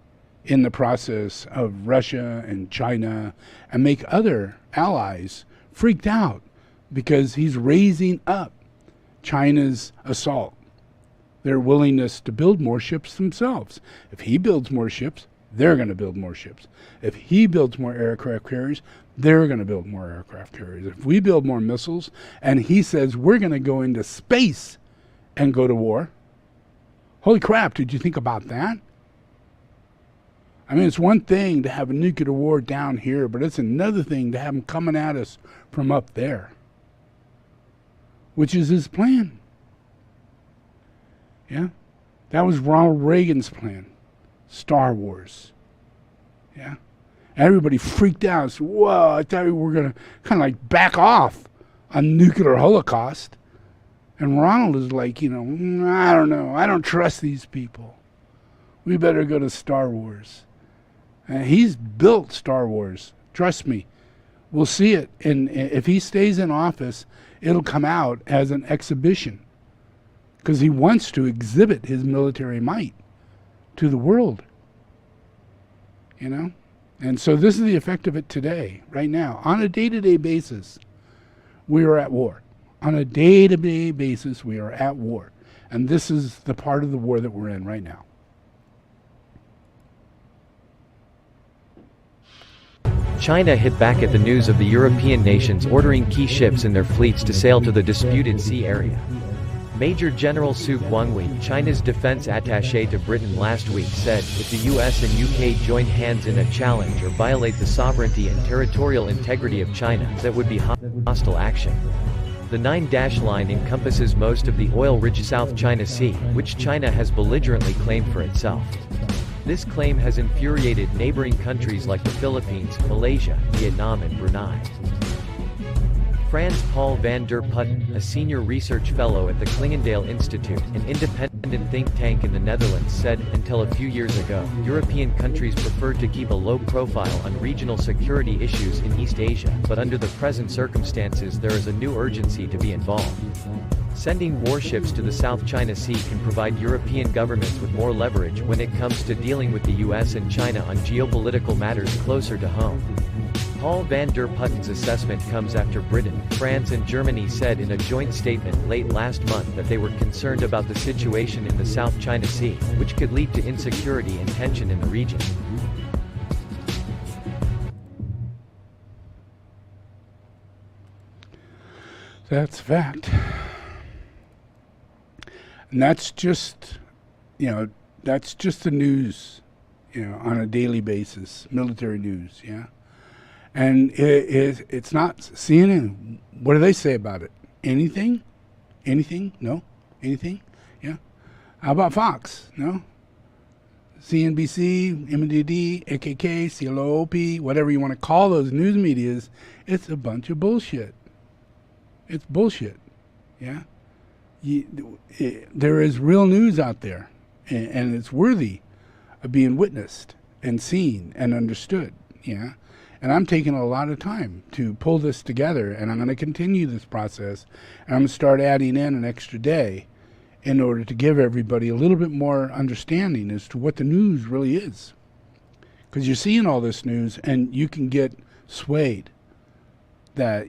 in the process of Russia and China and make other allies freaked out because he's raising up China's assault, their willingness to build more ships themselves. If he builds more ships, they're going to build more ships. If he builds more aircraft carriers, they're going to build more aircraft carriers. If we build more missiles and he says we're going to go into space and go to war, holy crap, did you think about that? I mean, it's one thing to have a nuclear war down here, but it's another thing to have them coming at us from up there, which is his plan. Yeah? That was Ronald Reagan's plan. Star Wars. Yeah? Everybody freaked out. Said, whoa, I thought we were going to kind of like back off on nuclear holocaust. And Ronald is like, I don't know. I don't trust these people. We better go to Star Wars. And he's built Star Wars. Trust me. We'll see it. And if he stays in office, it'll come out as an exhibition. Because he wants to exhibit his military might to the world. And so this is the effect of it today, right now. On a day-to-day basis, we are at war. On a day-to-day basis, we are at war. And this is the part of the war that we're in right now. China hit back at the news of the European nations ordering key ships in their fleets to sail to the disputed sea area. Major General Su Guangwei, China's defense attaché to Britain last week, said, if the US and UK join hands in a challenge or violate the sovereignty and territorial integrity of China, that would be hostile action. The 9-dash line encompasses most of the oil-rich South China Sea, which China has belligerently claimed for itself. This claim has infuriated neighboring countries like the Philippines, Malaysia, Vietnam and Brunei. Franz Paul van der Putten, a senior research fellow at the Klingendale Institute, an independent think tank in the Netherlands, said, until a few years ago, European countries preferred to keep a low profile on regional security issues in East Asia, but under the present circumstances there is a new urgency to be involved. Sending warships to the South China Sea can provide European governments with more leverage when it comes to dealing with the US and China on geopolitical matters closer to home. Paul van der Putten's assessment comes after Britain, France and Germany said in a joint statement late last month that they were concerned about the situation in the South China Sea, which could lead to insecurity and tension in the region. That's fact. And that's just, that's just the news, on a daily basis, military news, yeah? And it's not CNN. What do they say about it? Anything? Anything? No? Anything? Yeah. How about Fox? No? CNBC, MDD, AKK, CLOP, whatever you want to call those news medias, it's a bunch of bullshit. It's bullshit. Yeah? There is real news out there, and it's worthy of being witnessed and seen and understood. Yeah? And I'm taking a lot of time to pull this together, and I'm going to continue this process, and I'm going to start adding in an extra day in order to give everybody a little bit more understanding as to what the news really is. Because you're seeing all this news, and you can get swayed that,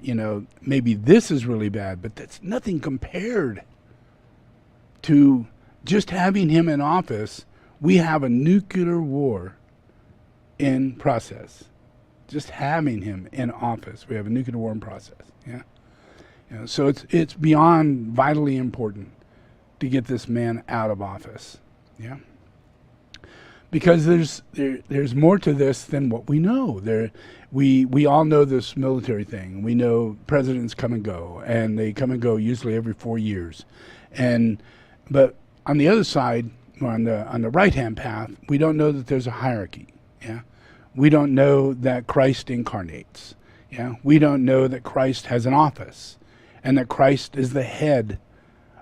maybe this is really bad, but that's nothing compared to just having him in office. We have a nuclear war in process. Just having him in office, we have a nuclear war in process. Yeah, so it's beyond vitally important to get this man out of office. Yeah, because there's more to this than what we know. We all know this military thing. We know presidents come and go, and they come and go usually every 4 years. But on the other side, or on the right-hand path, we don't know that there's a hierarchy. Yeah, we don't know that Christ incarnates. Yeah, we don't know that Christ has an office, and that Christ is the head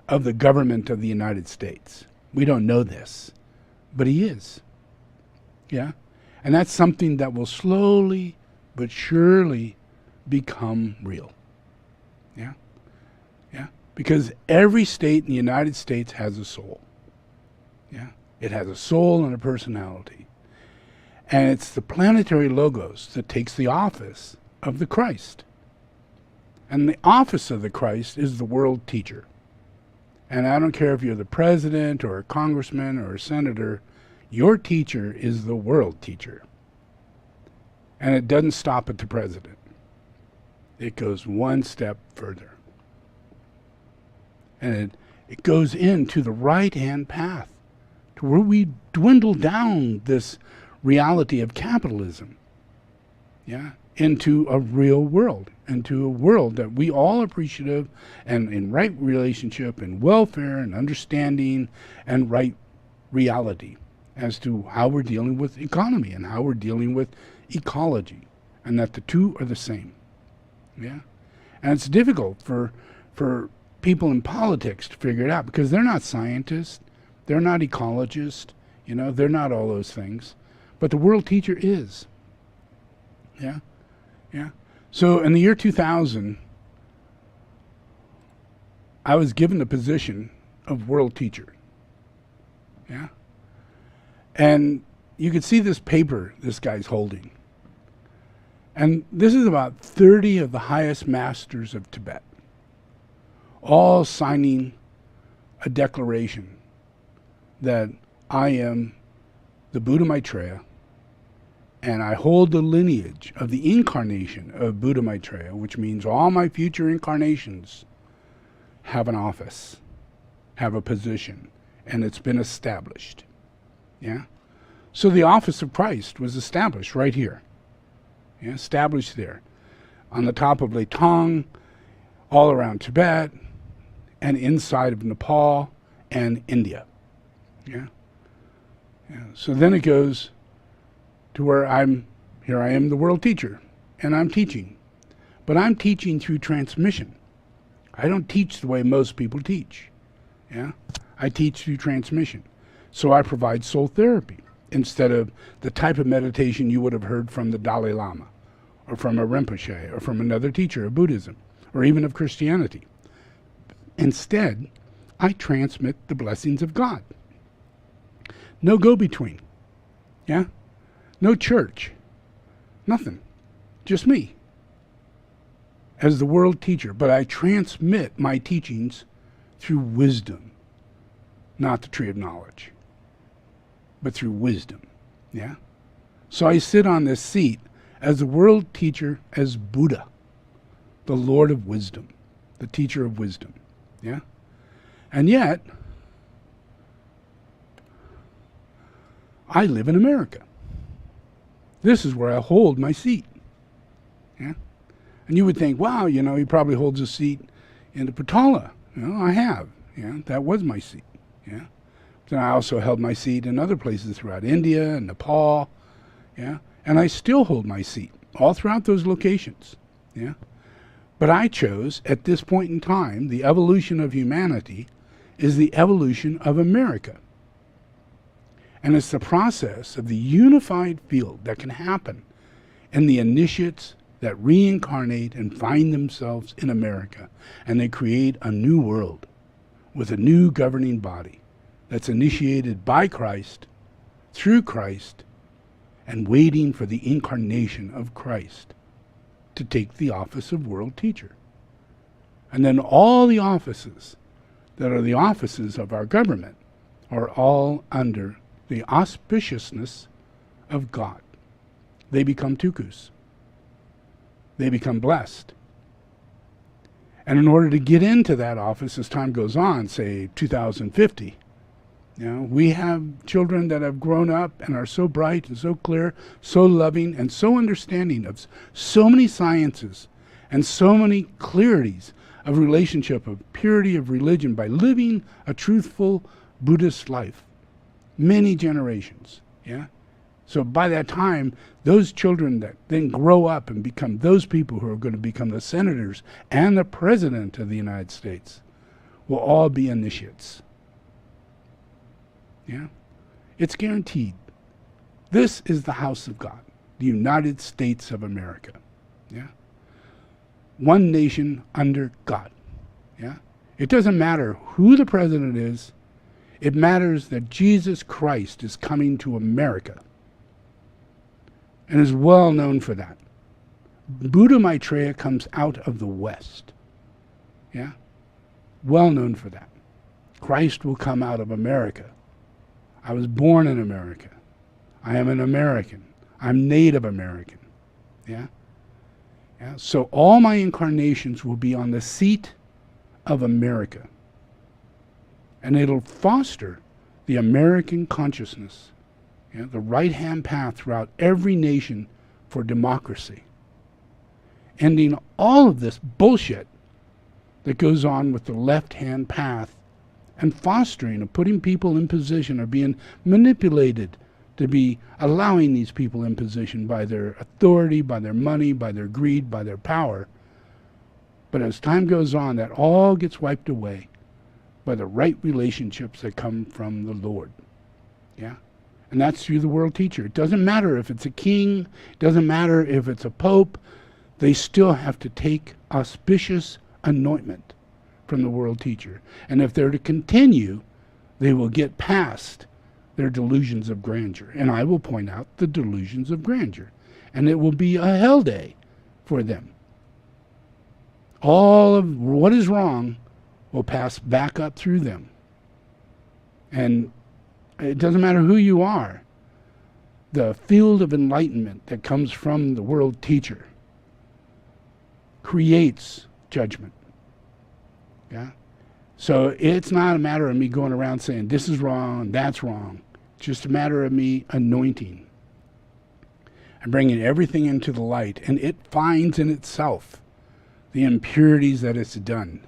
of the government of the United States. We don't know this, but he is. Yeah, and that's something that will slowly but surely become real. Yeah, yeah, because every state in the United States has a soul. Yeah, it has a soul and a personality. And it's the planetary logos that takes the office of the Christ. And the office of the Christ is the world teacher. And I don't care if you're the president or a congressman or a senator, your teacher is the world teacher. And it doesn't stop at the president. It goes one step further. And it goes into the right-hand path, to where we dwindle down this reality of capitalism, yeah, into a real world, into a world that we all appreciative and in right relationship and welfare and understanding and right reality as to how we're dealing with economy and how we're dealing with ecology, and that the two are the same. Yeah, and it's difficult for people in politics to figure it out, because they're not scientists, they're not ecologists, you know, they're not all those things. But the world teacher is. Yeah? Yeah. So in the year 2000, I was given the position of world teacher. Yeah? And you can see this paper this guy's holding. And this is about 30 of the highest masters of Tibet, all signing a declaration that I am the Buddha Maitreya, and I hold the lineage of the incarnation of Buddha Maitreya, which means all my future incarnations have an office, have a position, and it's been established. Yeah? So the office of Christ was established right here. Yeah, established there, on the top of Letong, all around Tibet, and inside of Nepal and India. Yeah? Yeah. So then it goes to where here I am the world teacher, and I'm teaching. But I'm teaching through transmission. I don't teach the way most people teach. Yeah? I teach through transmission. So I provide soul therapy instead of the type of meditation you would have heard from the Dalai Lama, or from a Rinpoche, or from another teacher of Buddhism, or even of Christianity. Instead, I transmit the blessings of God. No go-between. Yeah? No church. Nothing. Just me as the world teacher. But I transmit my teachings through wisdom, not the tree of knowledge, but through wisdom. Yeah? So I sit on this seat as the world teacher, as Buddha, the Lord of wisdom, the teacher of wisdom. Yeah? And yet, I live in America. This is where I hold my seat. Yeah? And you would think, wow, you know, he probably holds a seat in the Patala. You know, I have. Yeah? That was my seat. Yeah? Then I also held my seat in other places throughout India and Nepal. Yeah? And I still hold my seat all throughout those locations. Yeah? But I chose, at this point in time, the evolution of humanity is the evolution of America. And it's the process of the unified field that can happen in the initiates that reincarnate and find themselves in America. And they create a new world with a new governing body that's initiated by Christ, through Christ, and waiting for the incarnation of Christ to take the office of world teacher. And then all the offices that are the offices of our government are all under the auspiciousness of God. They become tukus. They become blessed. And in order to get into that office as time goes on, say 2050, We have children that have grown up and are so bright and so clear, so loving and so understanding of so many sciences and so many clarities of relationship, of purity of religion by living a truthful Buddhist life. Many generations, So by that time, those children that then grow up and become those people who are going to become the senators and the president of the United States will all be initiates. It's guaranteed. This is the house of God, the United States of America. One nation under God. It doesn't matter who the president is. It matters that Jesus Christ is coming to America and is well known for that. Buddha Maitreya comes out of the West. Well known for that. Christ will come out of America. I was born in America. I am an American. I'm Native American. So all my incarnations will be on the seat of America. And it'll foster the American consciousness, the right-hand path throughout every nation for democracy. Ending all of this bullshit that goes on with the left-hand path and fostering or putting people in position or being manipulated to be allowing these people in position by their authority, by their money, by their greed, by their power. But as time goes on, that all gets wiped away by the right relationships that come from the Lord. And that's through the world teacher. It doesn't matter if it's a king, it doesn't matter if it's a pope, they still have to take auspicious anointment from the world teacher. And if they're to continue, they will get past their delusions of grandeur. And I will point out the delusions of grandeur. And it will be a hell day for them. All of what is wrong will pass back up through them. And it doesn't matter who you are. The field of enlightenment that comes from the world teacher creates judgment. So it's not a matter of me going around saying this is wrong, that's wrong. It's just a matter of me anointing and bringing everything into the light. And it finds in itself the impurities that it's done.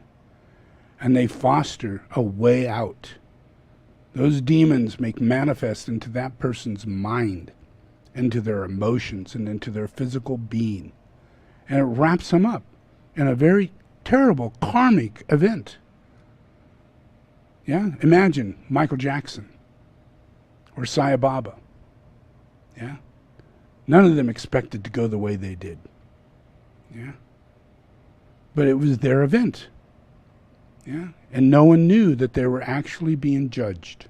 And they foster a way out. Those demons make manifest into that person's mind, into their emotions, and into their physical being. And it wraps them up in a very terrible karmic event. Imagine Michael Jackson or Sai Baba. None of them expected to go the way they did. But it was their event. And no one knew that they were actually being judged.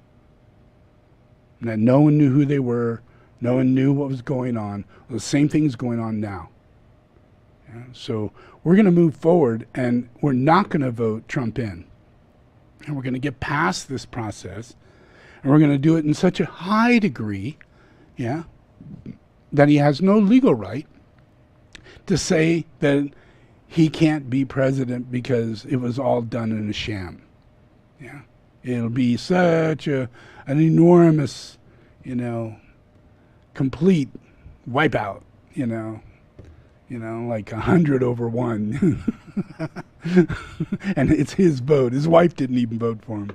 And that no one knew who they were. No one knew what was going on. Well, the same thing's going on now. So we're going to move forward, and we're not going to vote Trump in. And we're going to get past this process, and we're going to do it in such a high degree, that he has no legal right to say that he can't be president because it was all done in a sham. It'll be such an enormous, complete wipeout, like 100 over 1. And it's his vote. His wife didn't even vote for him.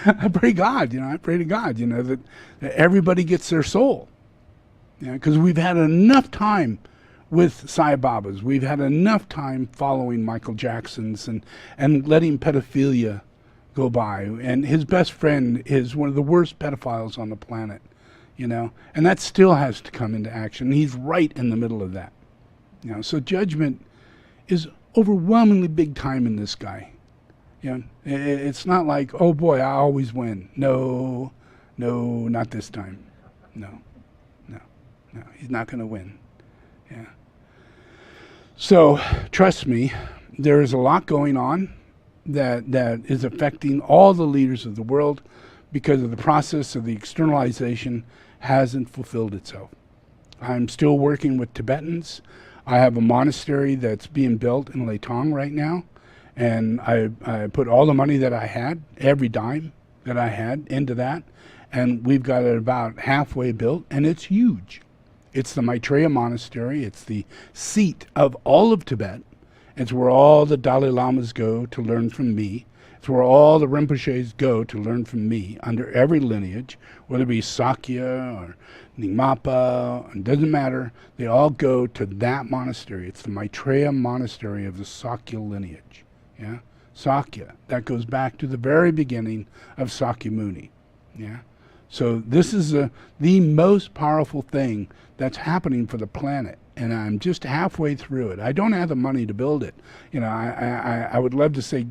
I pray God, I pray to God, that everybody gets their soul. Because we've had enough time with Sai Babas. We've had enough time following Michael Jackson's and letting pedophilia go by. And his best friend is one of the worst pedophiles on the planet, and that still has to come into action. He's right in the middle of that. So judgment is overwhelmingly big time in this guy. It's not like, oh boy, I always win. No, not this time. No, he's not going to win. So trust me, there is a lot going on that is affecting all the leaders of the world because of the process of the externalization hasn't fulfilled itself. I'm still working with Tibetans. I have a monastery that's being built in Leitong right now, And I put all the money that I had, every dime that I had, into that. And we've got it about halfway built, and it's huge. It's the Maitreya Monastery. It's the seat of all of Tibet. It's where all the Dalai Lamas go to learn from me. It's where all the Rinpoches go to learn from me under every lineage, whether it be Sakya or Nyingmapa, it doesn't matter. They all go to that monastery. It's the Maitreya Monastery of the Sakya lineage. Yeah, Sakya. That goes back to the very beginning of Sakyamuni. Yeah. So this is the most powerful thing that's happening for the planet, and I'm just halfway through it. I don't have the money to build it. You know, I would love to say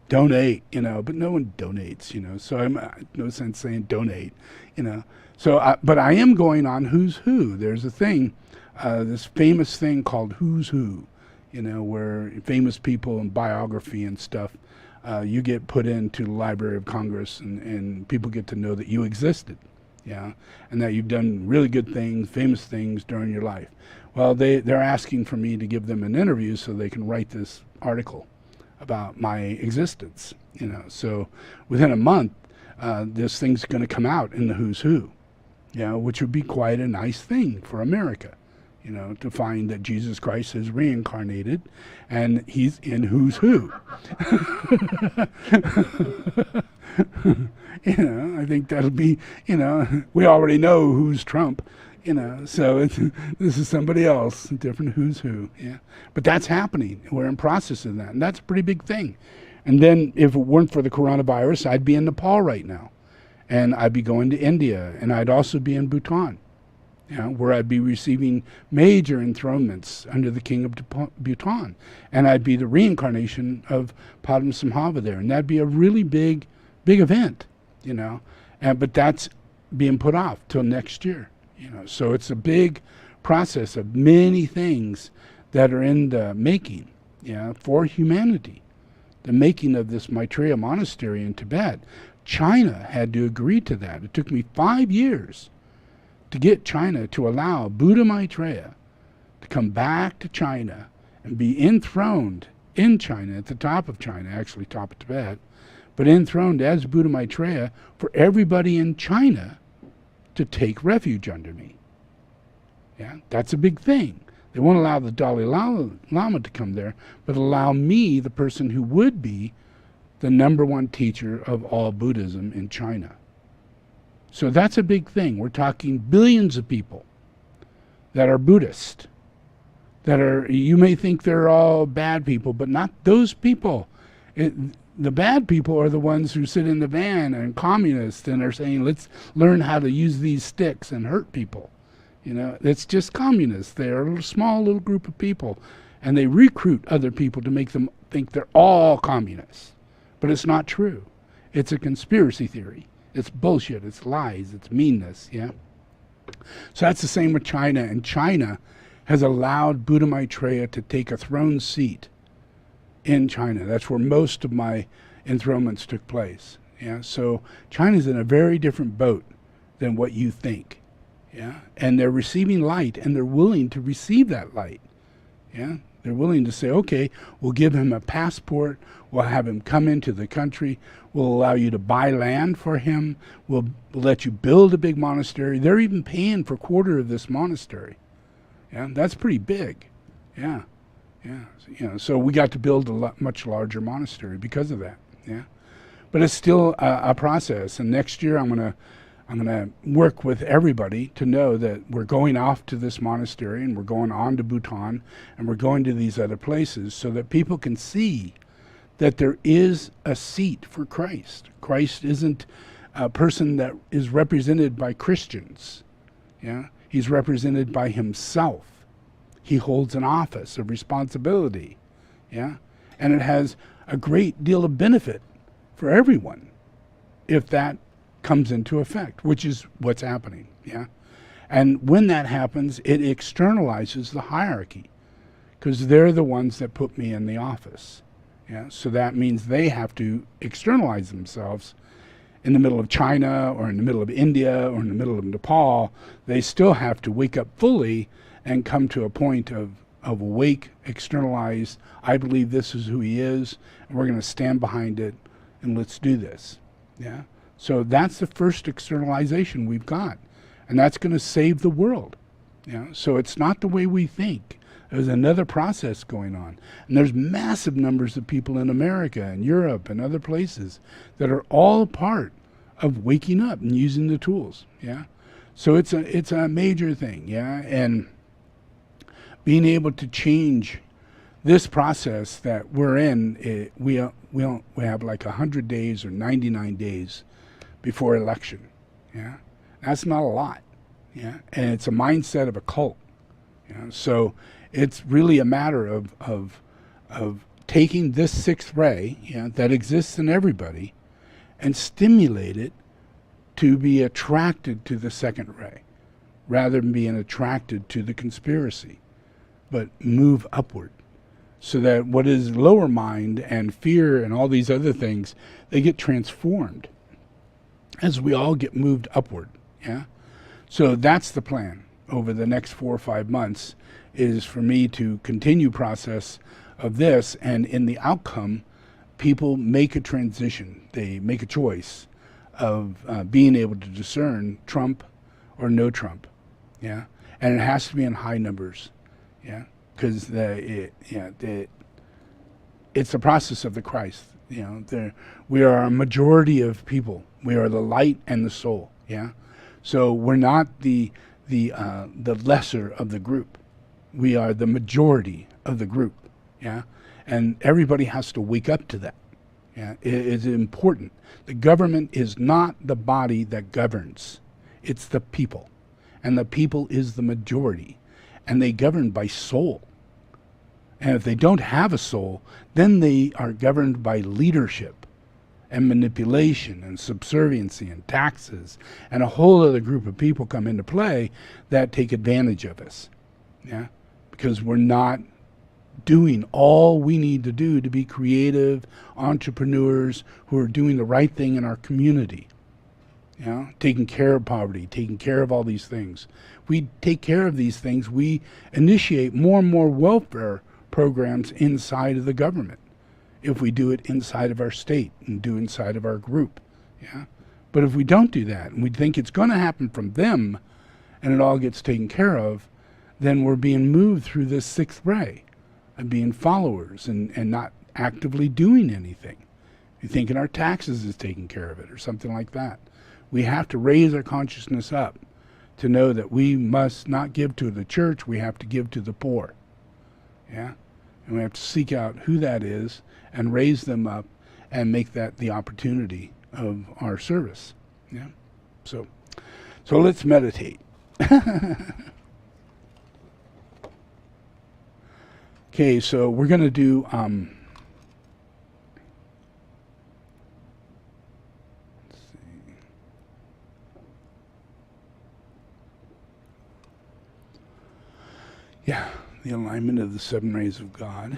donate, you know, but no one donates, you know. So I'm no sense saying donate, you know. So, but I am going on Who's Who. There's a thing, this famous thing called Who's Who, you know, where famous people and biography and stuff. You get put into the Library of Congress, and people get to know that you existed, yeah, and that you've done really good things, famous things during your life. Well, they're asking for me to give them an interview so they can write this article about my existence, you know. So within a month, this thing's going to come out in the Who's Who, you know, which would be quite a nice thing for America. You know, to find that Jesus Christ is reincarnated and he's in Who's Who. You know, I think that'll be, you know, we already know who's Trump, you know, so this is somebody else, different Who's Who, yeah. But that's happening. We're in process of that, and that's a pretty big thing. And then if it weren't for the coronavirus, I'd be in Nepal right now, and I'd be going to India, and I'd also be in Bhutan. You know, where I'd be receiving major enthronements under the king of Bhutan. And I'd be the reincarnation of Padmasambhava there. And that'd be a really big event, you know. But that's being put off till next year, you know. So it's a big process of many things that are in the making, you know, for humanity. The making of this Maitreya Monastery in Tibet. China had to agree to that. It took me 5 years to get China to allow Buddha Maitreya to come back to China and be enthroned in China, at the top of China, actually top of Tibet, but enthroned as Buddha Maitreya for everybody in China to take refuge under me. Yeah, that's a big thing. They won't allow the Dalai Lama to come there, but allow me, the person who would be the #1 teacher of all Buddhism in China. So that's a big thing. We're talking billions of people that are Buddhist, that are, you may think they're all bad people, but not those people. The bad people are the ones who sit in the van and communists and are saying, let's learn how to use these sticks and hurt people. You know, it's just communists. They're a small little group of people, and they recruit other people to make them think they're all communists. But it's not true. It's a conspiracy theory. It's bullshit, it's lies, it's meanness, yeah? So that's the same with China, and China has allowed Buddha Maitreya to take a throne seat in China. That's where most of my enthronements took place, yeah? So China's in a very different boat than what you think, yeah? And they're receiving light, and they're willing to receive that light, yeah? They're willing to say, okay, we'll give him a passport, we'll have him come into the country, we'll allow you to buy land for him, we'll let you build a big monastery. They're even paying for a quarter of this monastery. Yeah, that's pretty big. Yeah, yeah. You know, so we got to build a much larger monastery because of that. Yeah, but it's still a process. And next year I'm gonna work with everybody to know that we're going off to this monastery, and we're going on to Bhutan, and we're going to these other places so that people can see that there is a seat for Christ. Christ isn't a person that is represented by Christians. Yeah, he's represented by himself. He holds an office of responsibility. Yeah, and it has a great deal of benefit for everyone if that comes into effect, which is what's happening, yeah? And when that happens, it externalizes the hierarchy, because they're the ones that put me in the office, yeah? So that means they have to externalize themselves in the middle of China, or in the middle of India, or in the middle of Nepal. They still have to wake up fully and come to a point of of awake, externalized, I believe this is who he is, and we're going to stand behind it, and let's do this. Yeah. So that's the first externalization we've got, and that's going to save the world. Yeah. So it's not the way we think. There's another process going on, and there's massive numbers of people in America and Europe and other places that are all part of waking up and using the tools. Yeah. So it's a major thing. Yeah. And being able to change this process that we're in, we have like 100 days or 99 days before election. Yeah, that's not a lot. Yeah, and it's a mindset of a cult. Yeah, so it's really a matter of taking this sixth ray, yeah, that exists in everybody, and stimulate it to be attracted to the second ray, rather than being attracted to the conspiracy, but move upward. So that what is lower mind and fear and all these other things, they get transformed as we all get moved upward. Yeah. So that's the plan over the next 4 or 5 months, is for me to continue process of this, and in the outcome, people make a transition. They make a choice of being able to discern Trump or no Trump. Yeah. And it has to be in high numbers. Yeah. Because it's the process of the Christ. You know, we are a majority of people. We are the light and the soul. Yeah, so we're not the lesser of the group. We are the majority of the group. Yeah, and everybody has to wake up to that. Yeah, it is important. The government is not the body that governs. It's the people, and the people is the majority. And they govern by soul. And if they don't have a soul, then they are governed by leadership and manipulation and subserviency and taxes, and a whole other group of people come into play that take advantage of us. Yeah, because we're not doing all we need to do to be creative entrepreneurs who are doing the right thing in our community. You know, taking care of poverty, taking care of all these things. We take care of these things, we initiate more and more welfare programs inside of the government if we do it inside of our state and do inside of our group. Yeah. But if we don't do that and we think it's going to happen from them and it all gets taken care of, then we're being moved through this sixth ray of being followers and not actively doing anything. You're thinking our taxes is taking care of it or something like that. We have to raise our consciousness up to know that we must not give to the church, we have to give to the poor. Yeah? And we have to seek out who that is and raise them up and make that the opportunity of our service. Yeah? So let's meditate. Okay, so we're going to do the alignment of the 7 rays of God.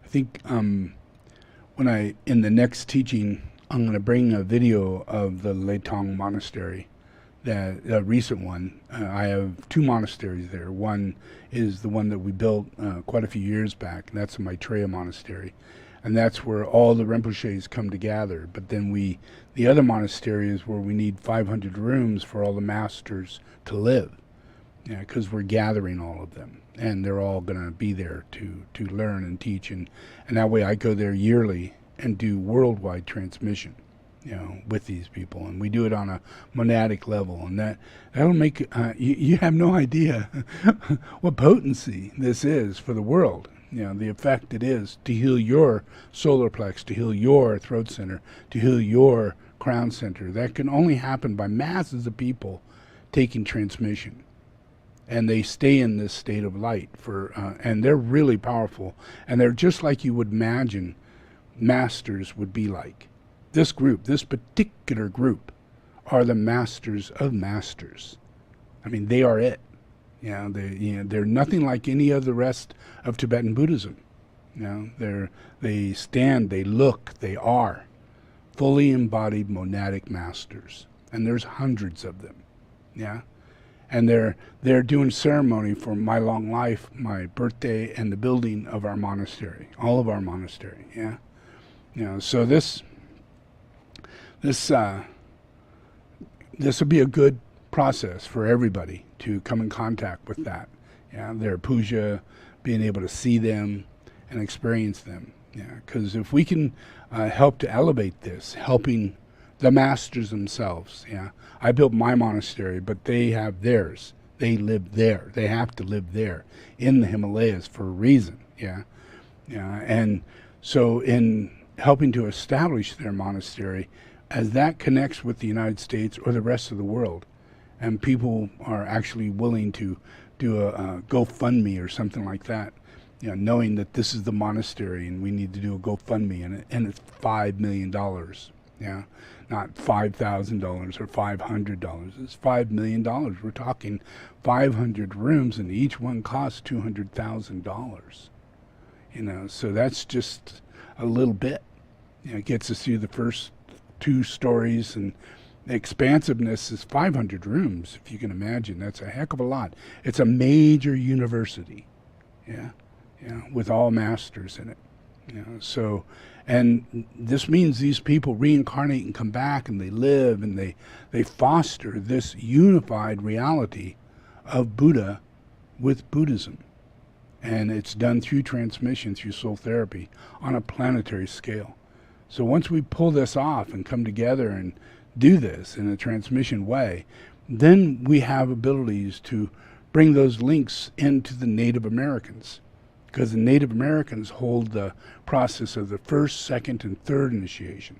I think in the next teaching, I'm going to bring a video of the Leitong Monastery, a recent one. I have 2 monasteries there. One is the one that we built quite a few years back, and that's the Maitreya Monastery. And that's where all the Rinpoches come together. But then the other monastery is where we need 500 rooms for all the masters to live. Yeah, because we're gathering all of them, and they're all going to be there to learn and teach, and that way I go there yearly and do worldwide transmission, you know, with these people, and we do it on a monadic level, and that'll make you have no idea what potency this is for the world. You know, the effect it is to heal your solar plex, to heal your throat center, to heal your crown center. That can only happen by masses of people taking transmission. And they stay in this state of light and they're really powerful. And they're just like you would imagine masters would be like. This group, this particular group, are the masters of masters. I mean, they are it. They're nothing like any of the rest of Tibetan Buddhism. They stand, they look, they are fully embodied monadic masters, and there's hundreds of them. And they're doing ceremony for my long life, my birthday, and the building of our monastery, all of our monastery. So this will be a good process for everybody to come in contact with that. Their puja, being able to see them and experience them. Because if we can help to elevate this, helping the masters themselves. I built my monastery, but they have theirs. They live there. They have to live there in the Himalayas for a reason. And so in helping to establish their monastery, as that connects with the United States or the rest of the world, and people are actually willing to do a GoFundMe or something like that, knowing that this is the monastery and we need to do a GoFundMe, and it's $5 million. Not $5,000 or $500. It's $5 million. We're talking 500 rooms, and each one costs $200,000. So that's just a little bit. It gets us through the first 2 stories, and the expansiveness is 500 rooms, if you can imagine. That's a heck of a lot. It's a major university, with all masters in it. So, and this means these people reincarnate and come back, and they live, and they foster this unified reality of Buddha with Buddhism. And it's done through transmission, through soul therapy, on a planetary scale. So once we pull this off and come together and do this in a transmission way, then we have abilities to bring those links into the Native Americans. Because the Native Americans hold the process of the first, second, and third initiation.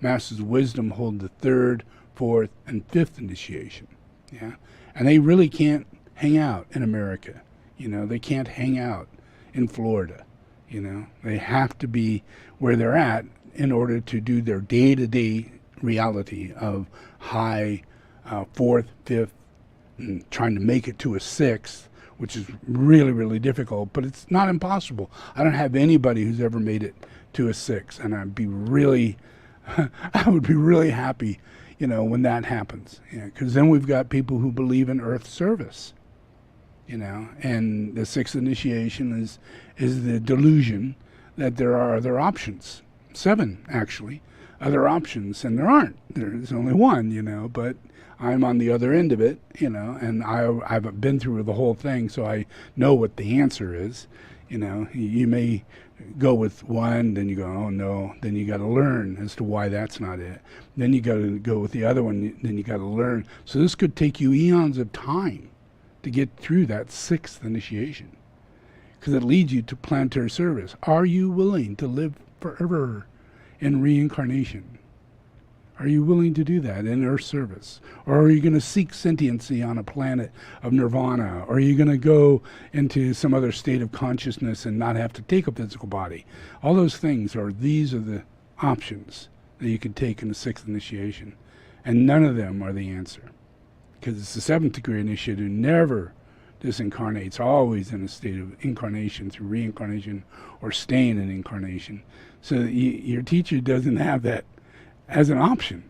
Masters of Wisdom hold the third, fourth, and fifth initiation. And they really can't hang out in America. They can't hang out in Florida. They have to be where they're at in order to do their day-to-day reality of high fourth, fifth, and trying to make it to a sixth, which is really, really difficult, but it's not impossible. I don't have anybody who's ever made it to a 6, and I'd be really, I would be really happy, when that happens. Because then we've got people who believe in Earth service, and the 6th initiation is the delusion that there are other options. 7, actually, other options, and there aren't. There's only one, but I'm on the other end of it, and I've been through the whole thing, so I know what the answer is. You may go with one, then you go, oh no, then you got to learn as to why that's not it. Then you got to go with the other one, then you got to learn. So this could take you eons of time to get through that 6th initiation, because it leads you to planetary service. Are you willing to live forever in reincarnation? Are you willing to do that in Earth service? Or are you going to seek sentiency on a planet of nirvana? Or are you going to go into some other state of consciousness and not have to take a physical body? All those things these are the options that you can take in the 6th initiation. And none of them are the answer. Because it's the 7th degree initiate who never disincarnates, always in a state of incarnation through reincarnation or staying in incarnation. So your teacher doesn't have that as an option.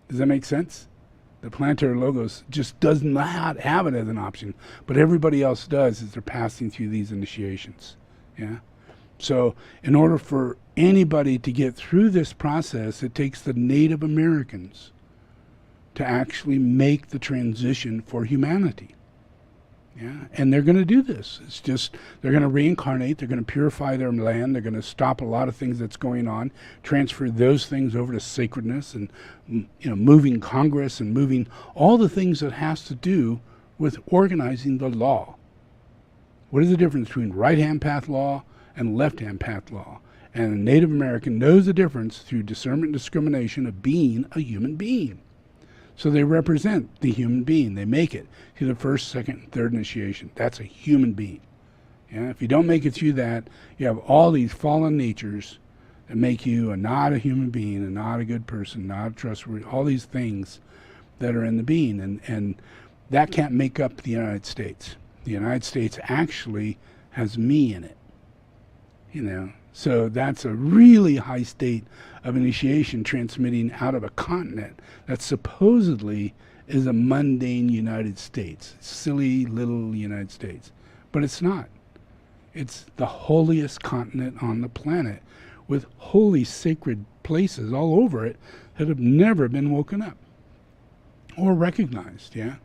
Does that make sense? The planetary logos just does not have it as an option, but everybody else does as they're passing through these initiations. So in order for anybody to get through this process, it takes the Native Americans to actually make the transition for humanity. And they're going to do this. It's just, they're going to reincarnate, they're going to purify their land, they're going to stop a lot of things that's going on, transfer those things over to sacredness, and moving Congress and moving all the things that has to do with organizing the law. What is the difference between right-hand path law and left-hand path law? And a Native American knows the difference through discernment and discrimination of being a human being. So they represent the human being. They make it through the first, second, and third initiation. That's a human being. Yeah? If you don't make it through that, you have all these fallen natures that make you not a human being, and not a good person, not trustworthy, all these things that are in the being. And that can't make up the United States. The United States actually has me in it. You know, so that's a really high state of initiation transmitting out of a continent that supposedly is a mundane United States, silly little United States. But it's not. It's the holiest continent on the planet with holy sacred places all over it that have never been woken up or recognized, yeah?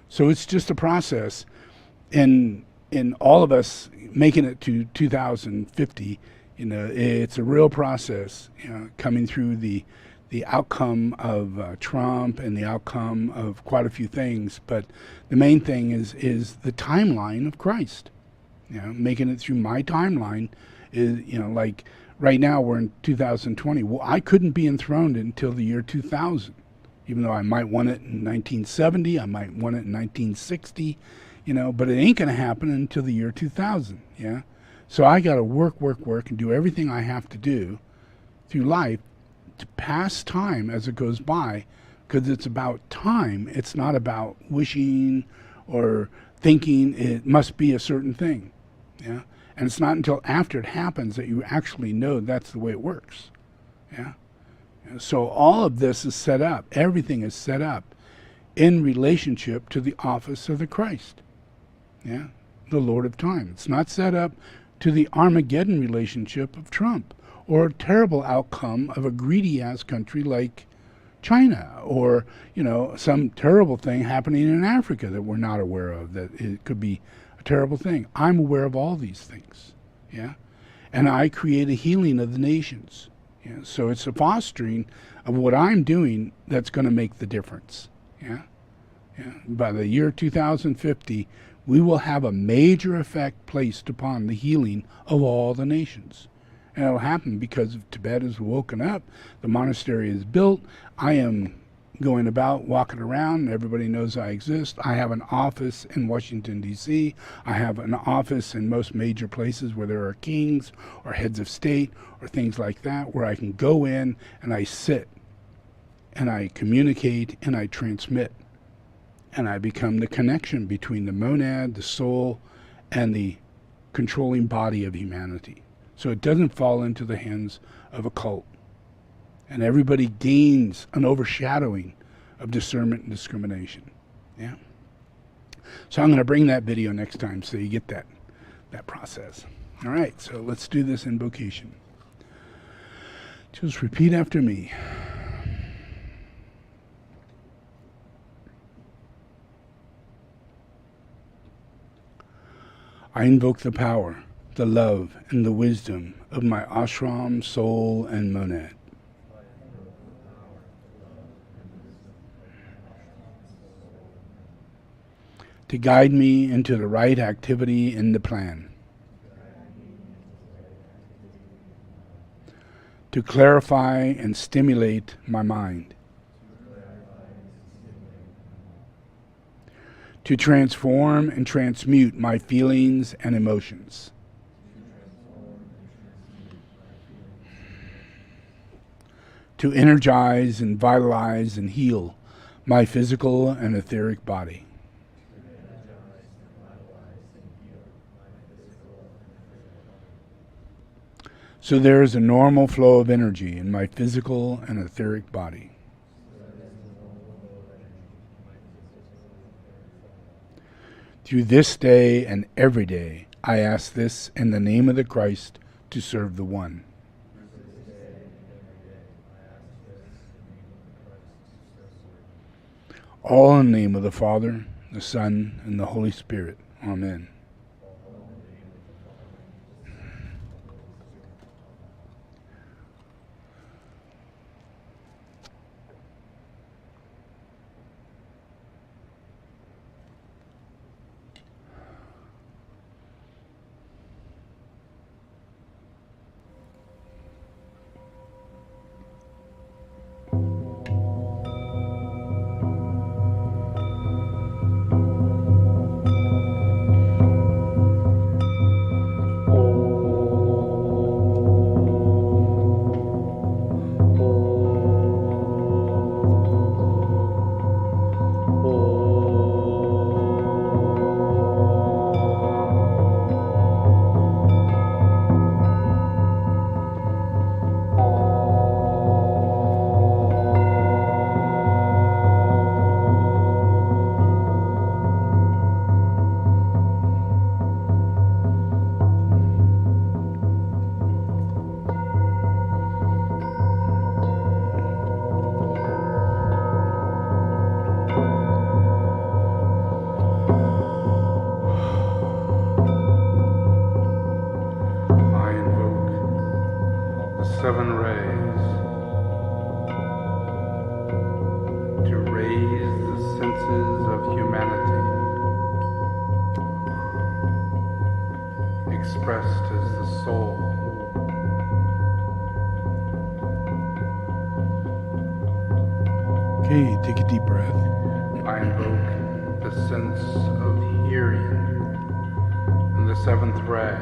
So it's just a process in all of us making it to 2050. You know, it's a real process, you know, coming through the outcome of Trump and the outcome of quite a few things. But the main thing is the timeline of Christ. You know, making it through my timeline is, you know, like right now we're in 2020. Well, I couldn't be enthroned until the year 2000, even though I might want it in 1970, I might want it in 1960, you know, but it ain't going to happen until the year 2000, yeah? So I got to work, and do everything I have to do through life to pass time as it goes by, because it's about time. It's not about wishing or thinking it must be a certain thing, yeah? And it's not until after it happens that you actually know that's the way it works, yeah? So all of this is set up. Everything is set up in relationship to the office of the Christ, yeah, the Lord of Time. It's not set up to the Armageddon relationship of Trump or a terrible outcome of a greedy-ass country like China, or, you know, some terrible thing happening in Africa that we're not aware of, that it could be a terrible thing. I'm aware of all these things, yeah? And I create a healing of the nations. Yeah, so it's a fostering of what I'm doing that's going to make the difference. Yeah, yeah. By the year 2050, we will have a major effect placed upon the healing of all the nations. And it'll happen because Tibet is woken up, the monastery is built, I am going about, walking around, everybody knows I exist. I have an office in Washington, D.C. I have an office in most major places where there are kings or heads of state or things like that, where I can go in and I sit and I communicate and I transmit. And I become the connection between the monad, the soul, and the controlling body of humanity. So it doesn't fall into the hands of a cult. And everybody gains an overshadowing of discernment and discrimination. Yeah. So I'm going to bring that video next time so you get that process. All right, so let's do this invocation. Just repeat after me. I invoke the power, the love, and the wisdom of my ashram, soul, and monad. To guide me into the right activity in the plan. To clarify and stimulate my mind. To transform and transmute my feelings and emotions. To energize and vitalize and heal my physical and etheric body. So there is a normal flow of energy in my physical and etheric body. Through this day and every day, I ask this in the name of the Christ to serve the One. All in the name of the Father, the Son, and the Holy Spirit. Amen. seven rays to raise the senses of humanity, expressed as the soul. Okay, take a deep breath. I invoke the sense of hearing in the seventh ray.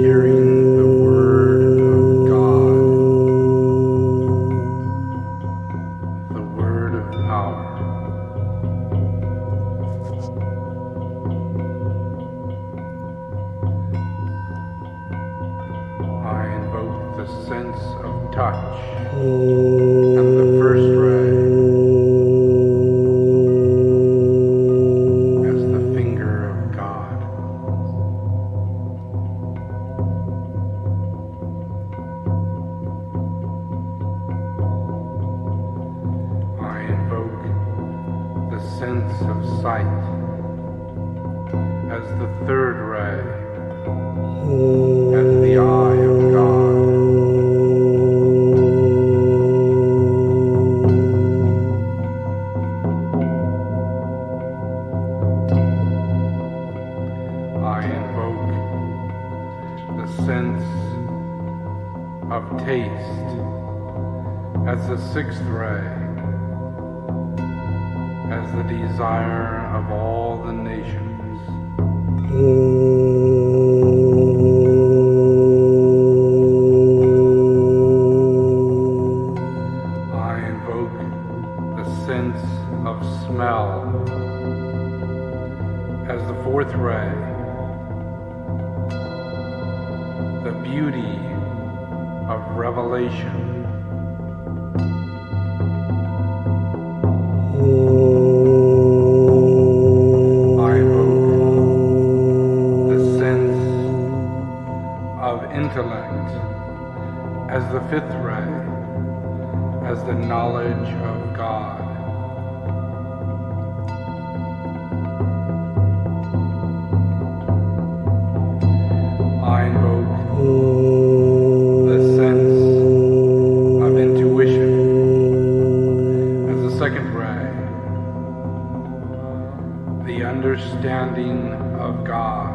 Hearing the word of God, the word of power. I invoke the sense of touch and the first ray as the finger of God. I invoke the sense of sight as the third ray, as the eye of God. I invoke the sense of taste as the sixth ray, as the desire of all the nations. I invoke the sense of smell as the fourth ray, the beauty of revelation. I invoke the sense of intellect as the fifth ray, as the knowledge of God. I invoke the sense of intuition as the second ray, the understanding of God.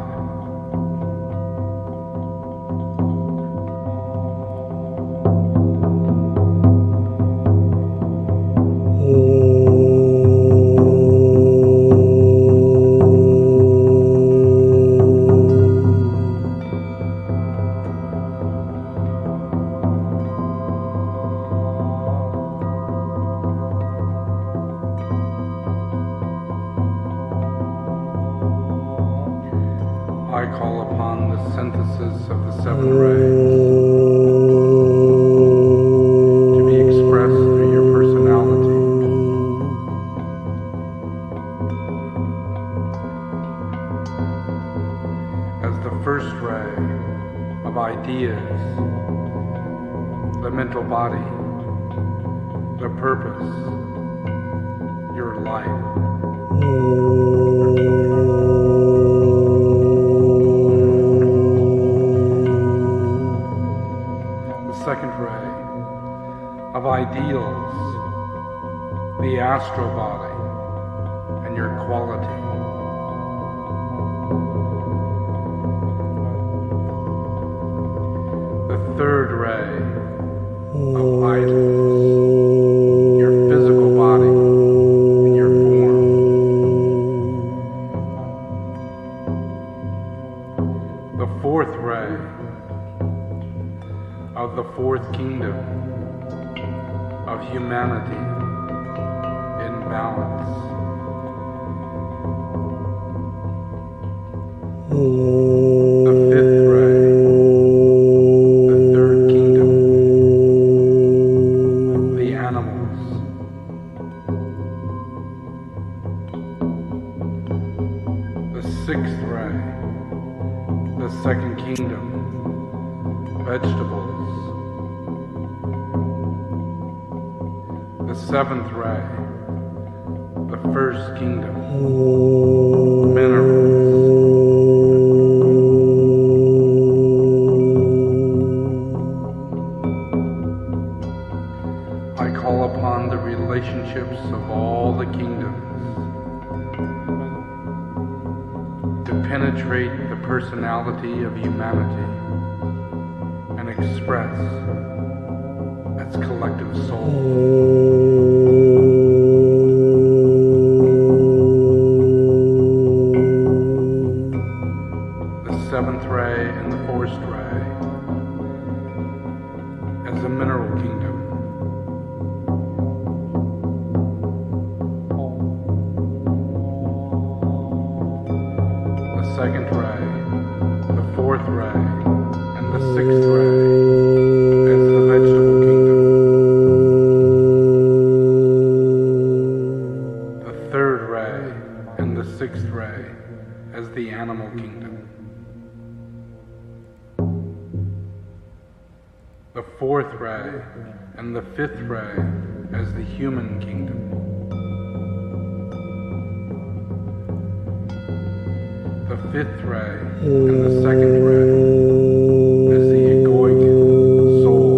I call upon the synthesis of the seven rays to be expressed through your personality. As the first ray of ideas, the mental body, the purpose, your life. Second ray of ideals, the astral body, and your quality. The third ray of items, your physical body and your form. The fourth ray of the fourth kingdom of humanity in balance. The fifth ray, the third kingdom, the animals. The sixth ray, the second kingdom, vegetables. The seventh ray, the first kingdom, minerals. to penetrate the personality of humanity and express its collective soul. The seventh ray and the first ray as the mineral kingdom. The second ray, the fourth ray, and the sixth ray as the vegetable kingdom. The third ray and the sixth ray as the animal kingdom. The fourth ray and the fifth ray as the human kingdom. The fifth ray and the second ray as the egoic soul.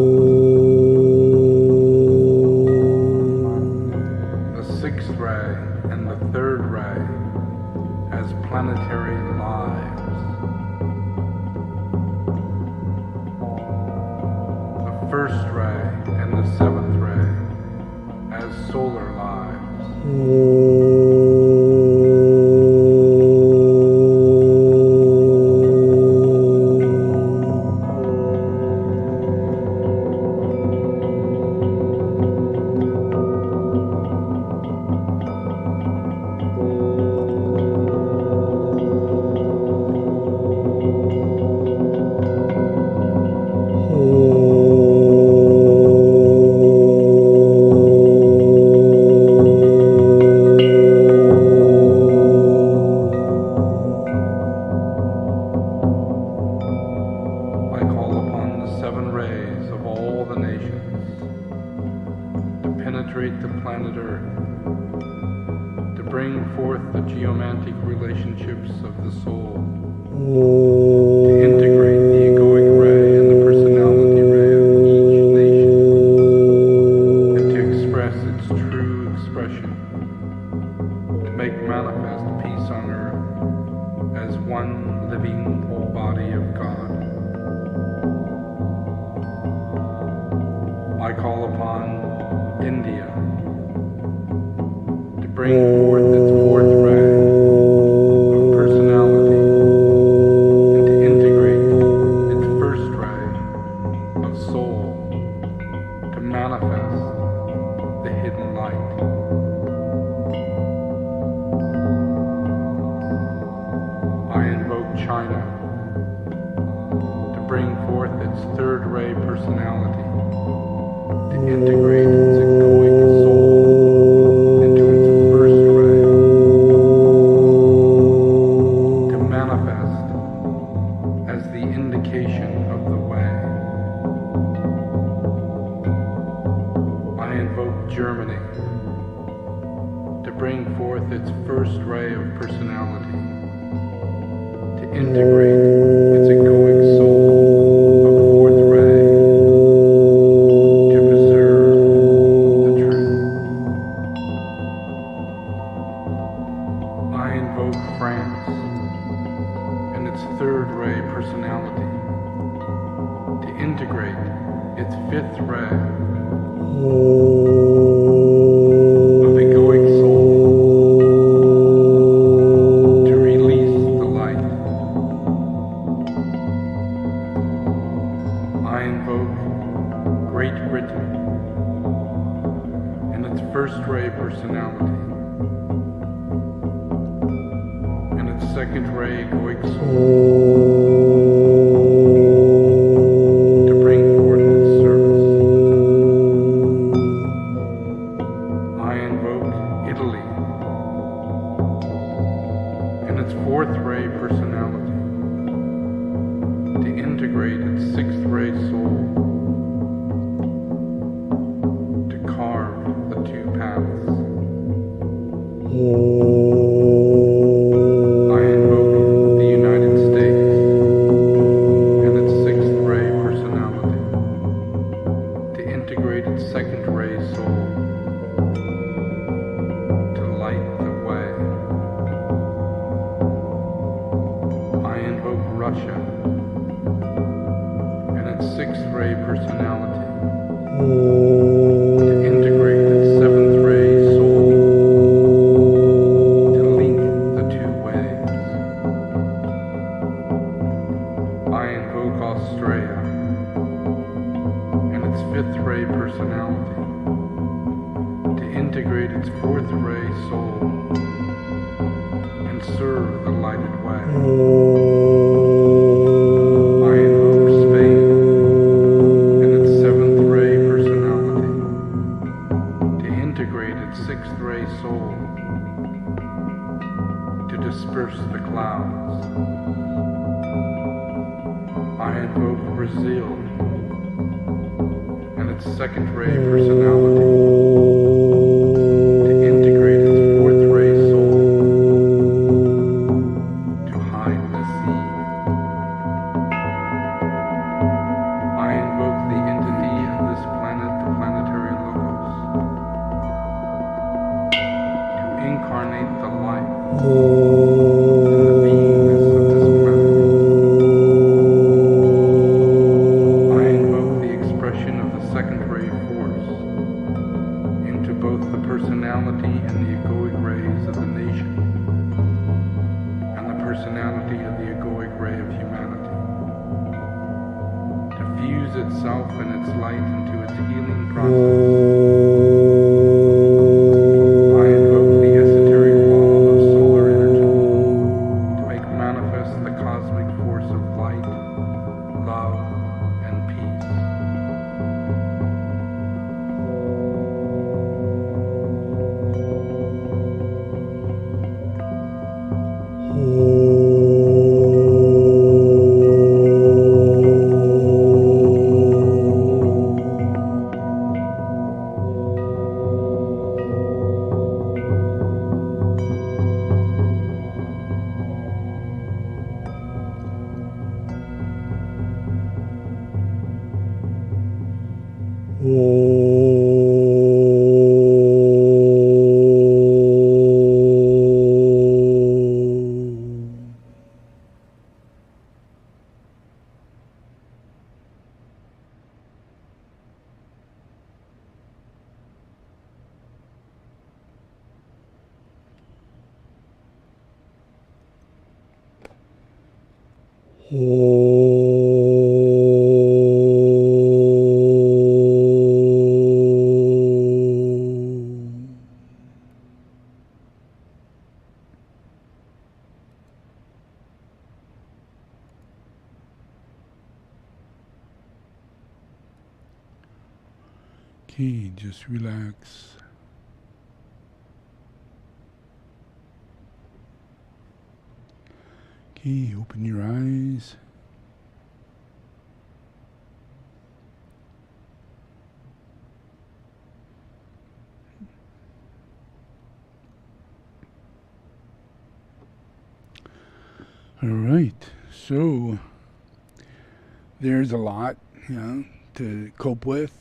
The sixth ray and the third ray as planetary lives. The first ray and the seventh ray as solar lives. Penetrate the planet Earth, to bring forth the geomantic relationships of the soul, to integrate the egoic ray and the personality ray of each nation, and to express its true expression, to make manifest peace on earth as one living body of God. I call upon India to bring forth its fourth ray of personality and to integrate its first ray of soul to manifest the hidden light. I invoke China to bring forth its third ray personality to integrate its egoic soul into its first ray, to manifest as the indication of the way. I invoke Germany to bring forth its first ray of personality, to integrate its egoic soul of fourth ray, fifth ray of egoic soul to release the light. I invoke Great Britain and its first ray personality and its second ray egoic soul Russia, and its sixth ray personality, to integrate its seventh ray soul, to link the two ways. I invoke Australia and its fifth ray personality to integrate its fourth ray soul and serve the lighted way. I invoke Spain and its seventh ray personality to integrate its sixth ray soul to disperse the clouds. I invoke Brazil and its second ray personality to integrate its fourth ray soul to hide the sea. I invoke the entity of this planet, the planetary logos, to incarnate the life and the beingness of this planet. I invoke the expression of the second ray force into both the personality and the egoic rays of the nation and the personality of the egoic ray of humanity, to fuse itself and its light into its healing process. I invoke the esoteric law of solar energy to make manifest the cosmic force of light, love, and peace. Okay, just relax. Okay, open your eyes. All right, so there's a lot, to cope with.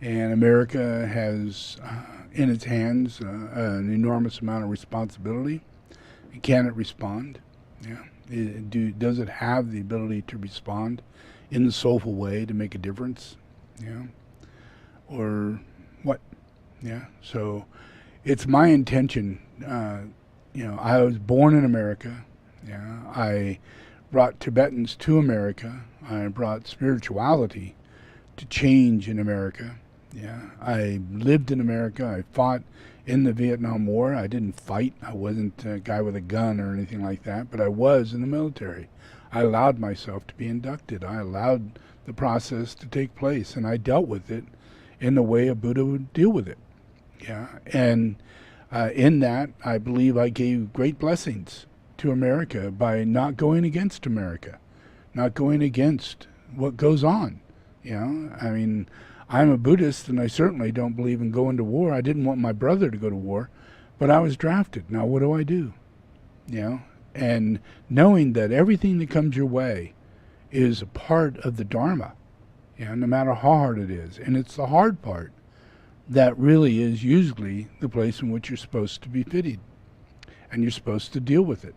And America has in its hands an enormous amount of responsibility. Can it respond? Yeah. Does it have the ability to respond in the soulful way to make a difference? Yeah. Or what? Yeah. So it's my intention. I was born in America. Yeah. I brought Tibetans to America. I brought spirituality to change in America. Yeah, I lived in America. I fought in the Vietnam War. I didn't fight. I wasn't a guy with a gun or anything like that, but I was in the military. I allowed myself to be inducted. I allowed the process to take place, and I dealt with it in the way a Buddha would deal with it. Yeah, and in that, I believe I gave great blessings to America by not going against America, not going against what goes on. I mean, I'm a Buddhist, and I certainly don't believe in going to war. I didn't want my brother to go to war, but I was drafted. Now, what do? And knowing that everything that comes your way is a part of the dharma, no matter how hard it is. And it's the hard part that really is usually the place in which you're supposed to be fitted, and you're supposed to deal with it.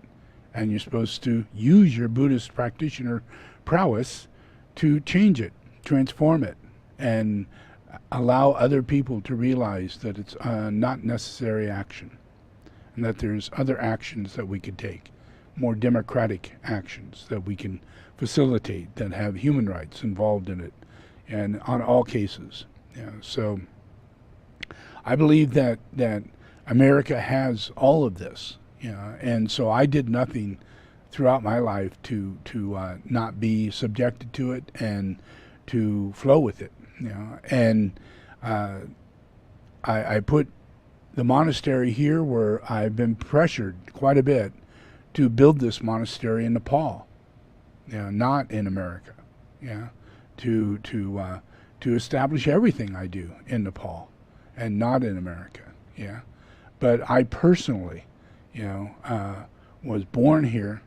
And you're supposed to use your Buddhist practitioner prowess to change it, transform it, and allow other people to realize that it's not necessary action, and that there's other actions that we could take, more democratic actions that we can facilitate that have human rights involved in it, and on all cases. Yeah, so I believe that America has all of this. And so I did nothing throughout my life to not be subjected to it and to flow with it. And I put the monastery here where I've been pressured quite a bit to build this monastery in Nepal, not in America. To establish everything I do in Nepal and not in America. But I personally, was born here,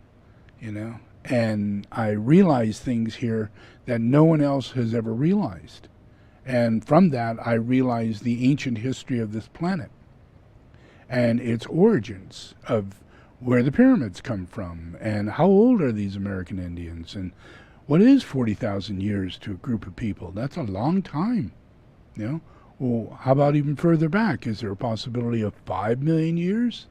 and I realized things here that no one else has ever realized. And from that, I realized the ancient history of this planet and its origins of where the pyramids come from and how old are these American Indians and what is 40,000 years to a group of people? That's a long time, Well, how about even further back? Is there a possibility of 5 million years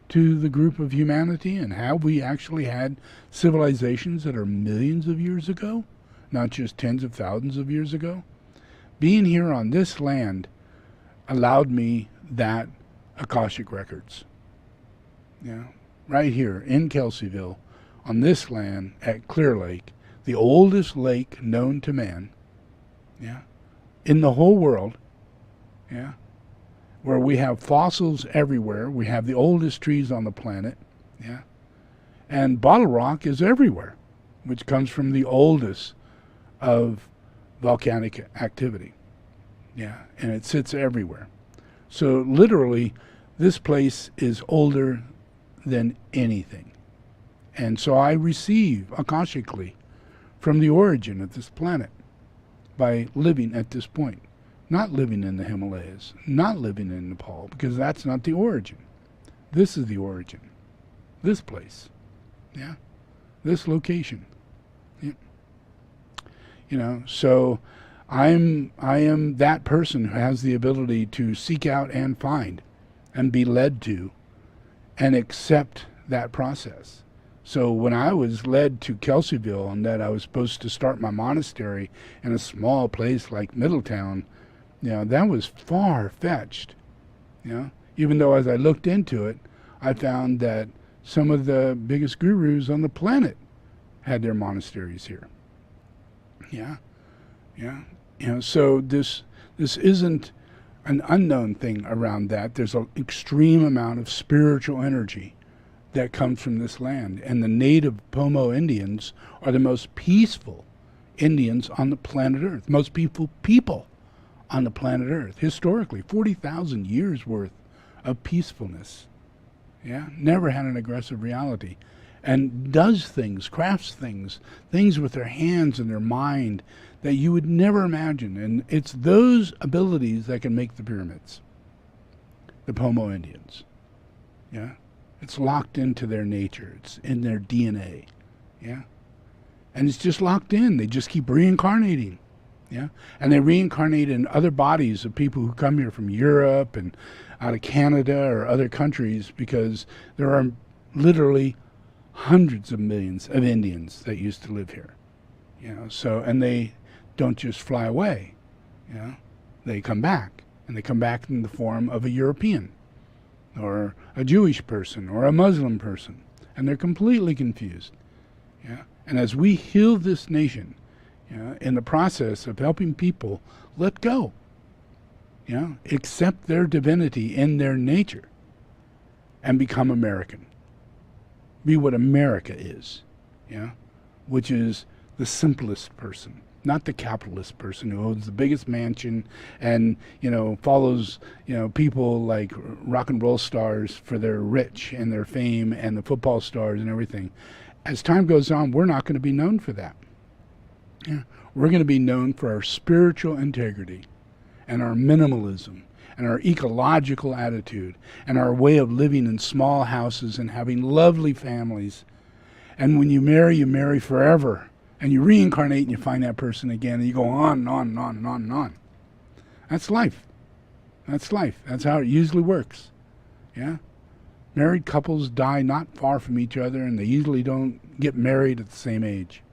to the group of humanity? And have we actually had civilizations that are millions of years ago, not just tens of thousands of years ago? Being here on this land allowed me that Akashic records. Right here in Kelseyville, on this land at Clear Lake, the oldest lake known to man, in the whole world, where we have fossils everywhere. We have the oldest trees on the planet, and bottle rock is everywhere, which comes from the oldest of volcanic activity, and it sits everywhere. So literally, this place is older than anything. And so I receive Akashically from the origin of this planet by living at this point. Not living in the Himalayas, not living in Nepal, because that's not the origin. This is the origin. This place. This location. So I am that person who has the ability to seek out and find and be led to and accept that process. So when I was led to Kelseyville and that I was supposed to start my monastery in a small place like Middletown, that was far-fetched. Even though as I looked into it, I found that some of the biggest gurus on the planet had their monasteries here. So this isn't an unknown thing around that. There's an extreme amount of spiritual energy that comes from this land. And the native Pomo Indians are the most peaceful Indians on the planet Earth, most peaceful people on the planet Earth. Historically, 40,000 years worth of peacefulness. Never had an aggressive reality. And does things, crafts things with their hands and their mind that you would never imagine. And it's those abilities that can make the pyramids. The Pomo Indians. It's locked into their nature. It's in their DNA. And it's just locked in. They just keep reincarnating. And they reincarnate in other bodies of people who come here from Europe and out of Canada or other countries, because there are literally hundreds of millions of Indians that used to live here. So, and they don't just fly away. They come back, and they come back in the form of a European or a Jewish person or a Muslim person, and they're completely confused. And as we heal this nation, in the process of helping people let go, accept their divinity in their nature and become American. Be what America is, which is the simplest person, not the capitalist person who owns the biggest mansion and, follows, people like rock and roll stars for their rich and their fame and the football stars and everything. As time goes on, we're not going to be known for that. We're going to be known for our spiritual integrity and our minimalism and our ecological attitude and our way of living in small houses and having lovely families. And when you marry forever, and you reincarnate and you find that person again, and you go on and on and on and on and on. That's life. That's life. That's how it usually works. Yeah? Married couples die not far from each other, and they usually don't get married at the same age.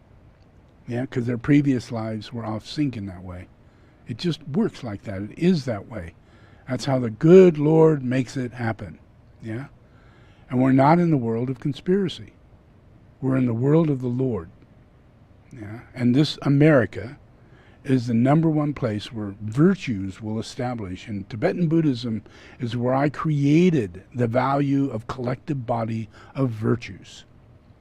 Yeah, because their previous lives were off sync in that way. It just works like that. It is that way. That's how the good Lord makes it happen. Yeah? And we're not in the world of conspiracy. We're in the world of the Lord. Yeah? And this America is the #1 place where virtues will establish. And Tibetan Buddhism is where I created the value of collective body of virtues.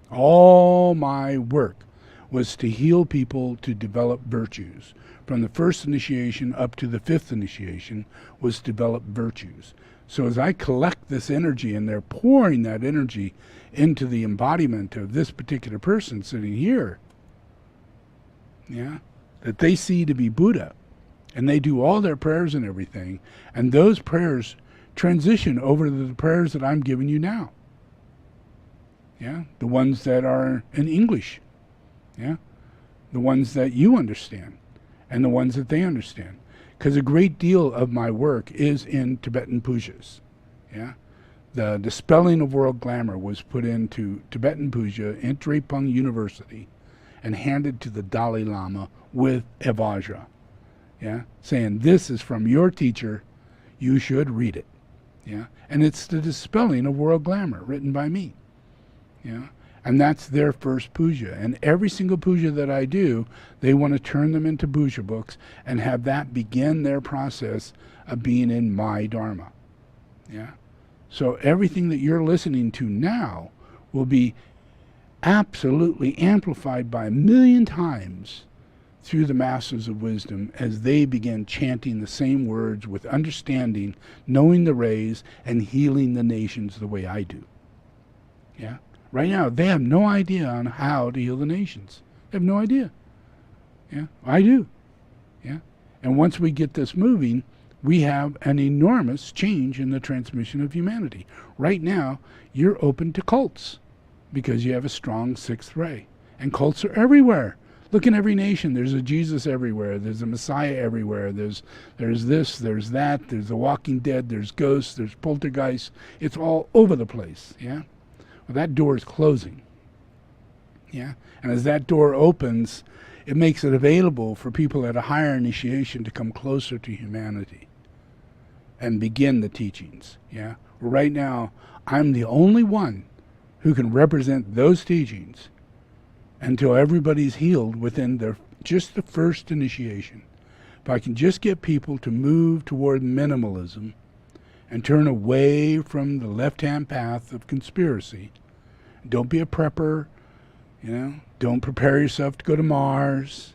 All my work was to heal people to develop virtues. From the first initiation up to the 5th initiation was develop virtues. So as I collect this energy, and they're pouring that energy into the embodiment of this particular person sitting here, yeah, that they see to be Buddha, and they do all their prayers and everything, and those prayers transition over to the prayers that I'm giving you now. Yeah, the ones that are in English. Yeah, the ones that you understand, and the ones that they understand. Because a great deal of my work is in Tibetan pujas. Yeah, the dispelling of world glamour was put into Tibetan puja in Drepung University, and handed to the Dalai Lama with a vajra. Yeah, saying this is from your teacher, you should read it. Yeah, and it's the dispelling of world glamour written by me. Yeah. And that's their first puja. And every single puja that I do, they want to turn them into puja books and have that begin their process of being in my dharma. Yeah. So everything that you're listening to now will be absolutely amplified by 1,000,000 times through the masters of wisdom as they begin chanting the same words with understanding, knowing the rays, and healing the nations the way I do. Yeah. Right now, they have no idea on how to heal the nations. They have no idea. Yeah, I do. Yeah, and once we get this moving, we have an enormous change in the transmission of humanity. Right now, you're open to cults because you have a strong 6th ray, and cults are everywhere. Look in every nation. There's a Jesus everywhere. There's a Messiah everywhere. There's this. There's that. There's the Walking Dead. There's ghosts. There's poltergeists. It's all over the place. Yeah. Well, that door is closing. Yeah, and as that door opens, it makes it available for people at a higher initiation to come closer to humanity and begin the teachings. Yeah, right now, I'm the only one who can represent those teachings until everybody's healed within just the first initiation. If I can just get people to move toward minimalism and turn away from the left-hand path of conspiracy. Don't be a prepper, don't prepare yourself to go to Mars,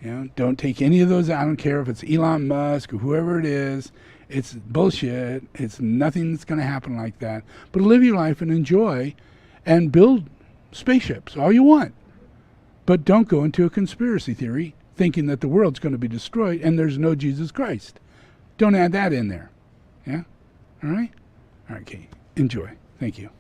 don't take any of those. I don't care if it's Elon Musk or whoever it is. It's bullshit. It's nothing that's going to happen like that. But live your life and enjoy and build spaceships all you want. But don't go into a conspiracy theory thinking that the world's going to be destroyed and there's no Jesus Christ. Don't add that in there. Yeah? All right? All right, Kate. Enjoy. Thank you.